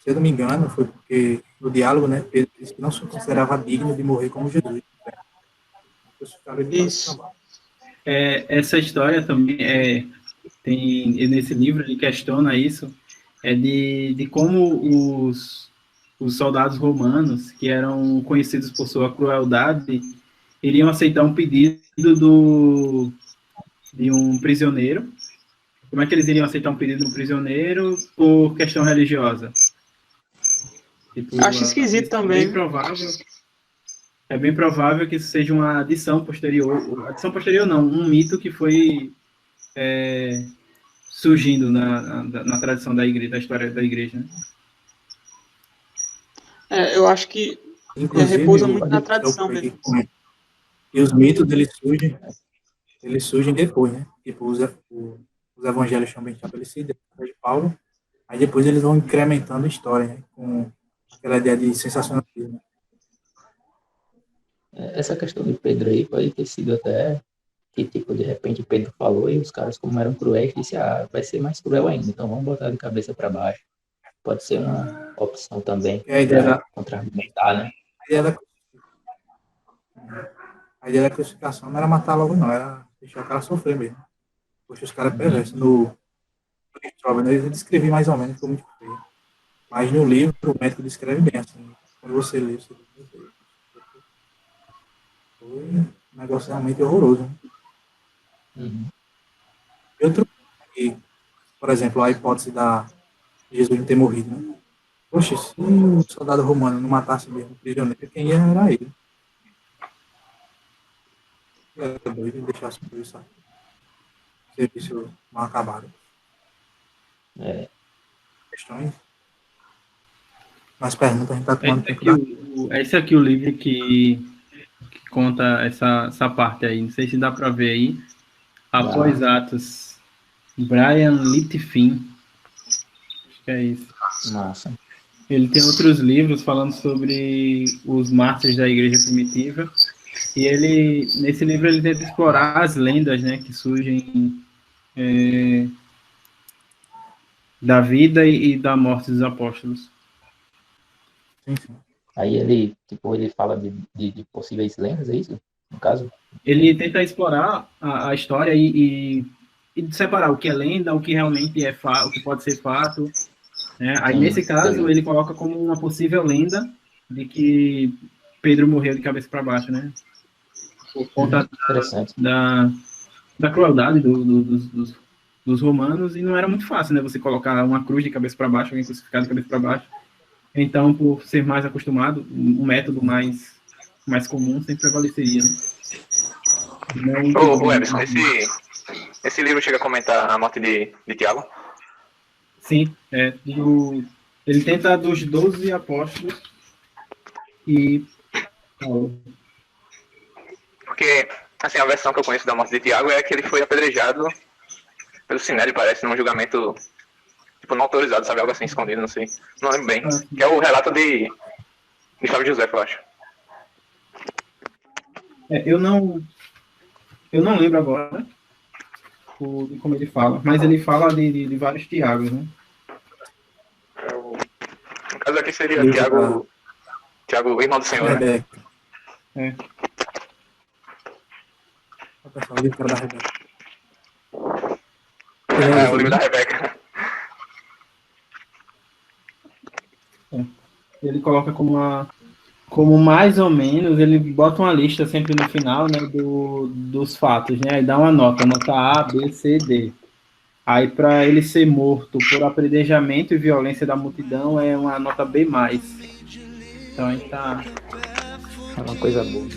Se eu não me engano, foi porque no diálogo, né, Pedro disse que não se considerava digno de morrer como Jesus. Isso. Essa história também tem nesse livro, ele questiona isso, de como os soldados romanos, que eram conhecidos por sua crueldade, iriam aceitar um pedido de um prisioneiro. Como é que eles iriam aceitar um pedido de um prisioneiro por questão religiosa? Tipo, acho esquisito também. É bem provável que isso seja uma adição posterior. Adição posterior não, um mito que foi surgindo na tradição da igreja, da história da igreja. Né? Eu acho que repousa muito na tradição mesmo. E os mitos deles surgem. eles surgem depois, né? Tipo, os evangelhos também estabelecidos, depois de Paulo, aí depois eles vão incrementando a história, né? Com aquela ideia de sensacionalismo. Essa questão de Pedro aí pode ter sido até que, tipo, de repente Pedro falou e os caras, como eram cruéis, disse, vai ser mais cruel ainda, então vamos botar de cabeça para baixo. Pode ser uma opção também É a ideia para da, contra-argumentar, né? a ideia da, a ideia da crucificação não era matar logo, não, era deixar o cara sofrer mesmo. Poxa, os caras perversos. No Strauber, né, ele descrevia mais ou menos como foi. Mas no livro, o médico descreve bem, assim. Quando você lê, você foi um negócio realmente horroroso. Né? Uhum. E outro, que, por exemplo, a hipótese de Jesus não ter morrido, né? Poxa, se o soldado romano não matasse mesmo o prisioneiro, quem ia era ele. Era doido e deixasse tudo isso serviço mal acabado. Questões? Mais perguntas, a gente está tomando tempo. Esse aqui é o livro que conta essa parte aí. Não sei se dá para ver aí. Após Atos. Brian Litfin. Acho que é isso. Massa. Ele tem outros livros falando sobre os mártires da igreja primitiva. E nesse livro, ele tenta explorar as lendas, né, que surgem da vida e da morte dos apóstolos. Sim, sim. Aí ele fala de possíveis lendas, é isso? No caso? Ele tenta explorar a história e separar o que é lenda, o que realmente é o que pode ser fato. Né? Aí, nesse caso, ele coloca como uma possível lenda de que Pedro morreu de cabeça para baixo, né? Por conta da crueldade dos romanos, e não era muito fácil, né? Você colocar uma cruz de cabeça para baixo, alguém crucificado de cabeça para baixo. Então, por ser mais acostumado, um método mais comum sempre prevaleceria. Né? Ô, Everson, esse livro chega a comentar a morte de Tiago? Sim, ele tenta dos 12 apóstolos e porque, assim, a versão que eu conheço da morte de Tiago é que ele foi apedrejado pelo Sinédrio, parece, num julgamento, tipo, não autorizado, sabe? Algo assim, escondido, não sei. Não lembro bem. Que é o relato de Flávio José, eu acho. Eu não lembro agora de como ele fala, mas ele fala de vários Tiagos, né? No caso aqui seria Tiago, irmão do Senhor, né? O pessoal, o livro da Rebeca. O livro da Rebeca. Ele coloca como mais ou menos, ele bota uma lista sempre no final, né, dos fatos, né? Aí dá uma nota A, B, C, D. Aí, para ele ser morto por apredejamento e violência da multidão, é uma nota B+. Então, aí tá... É uma coisa boa.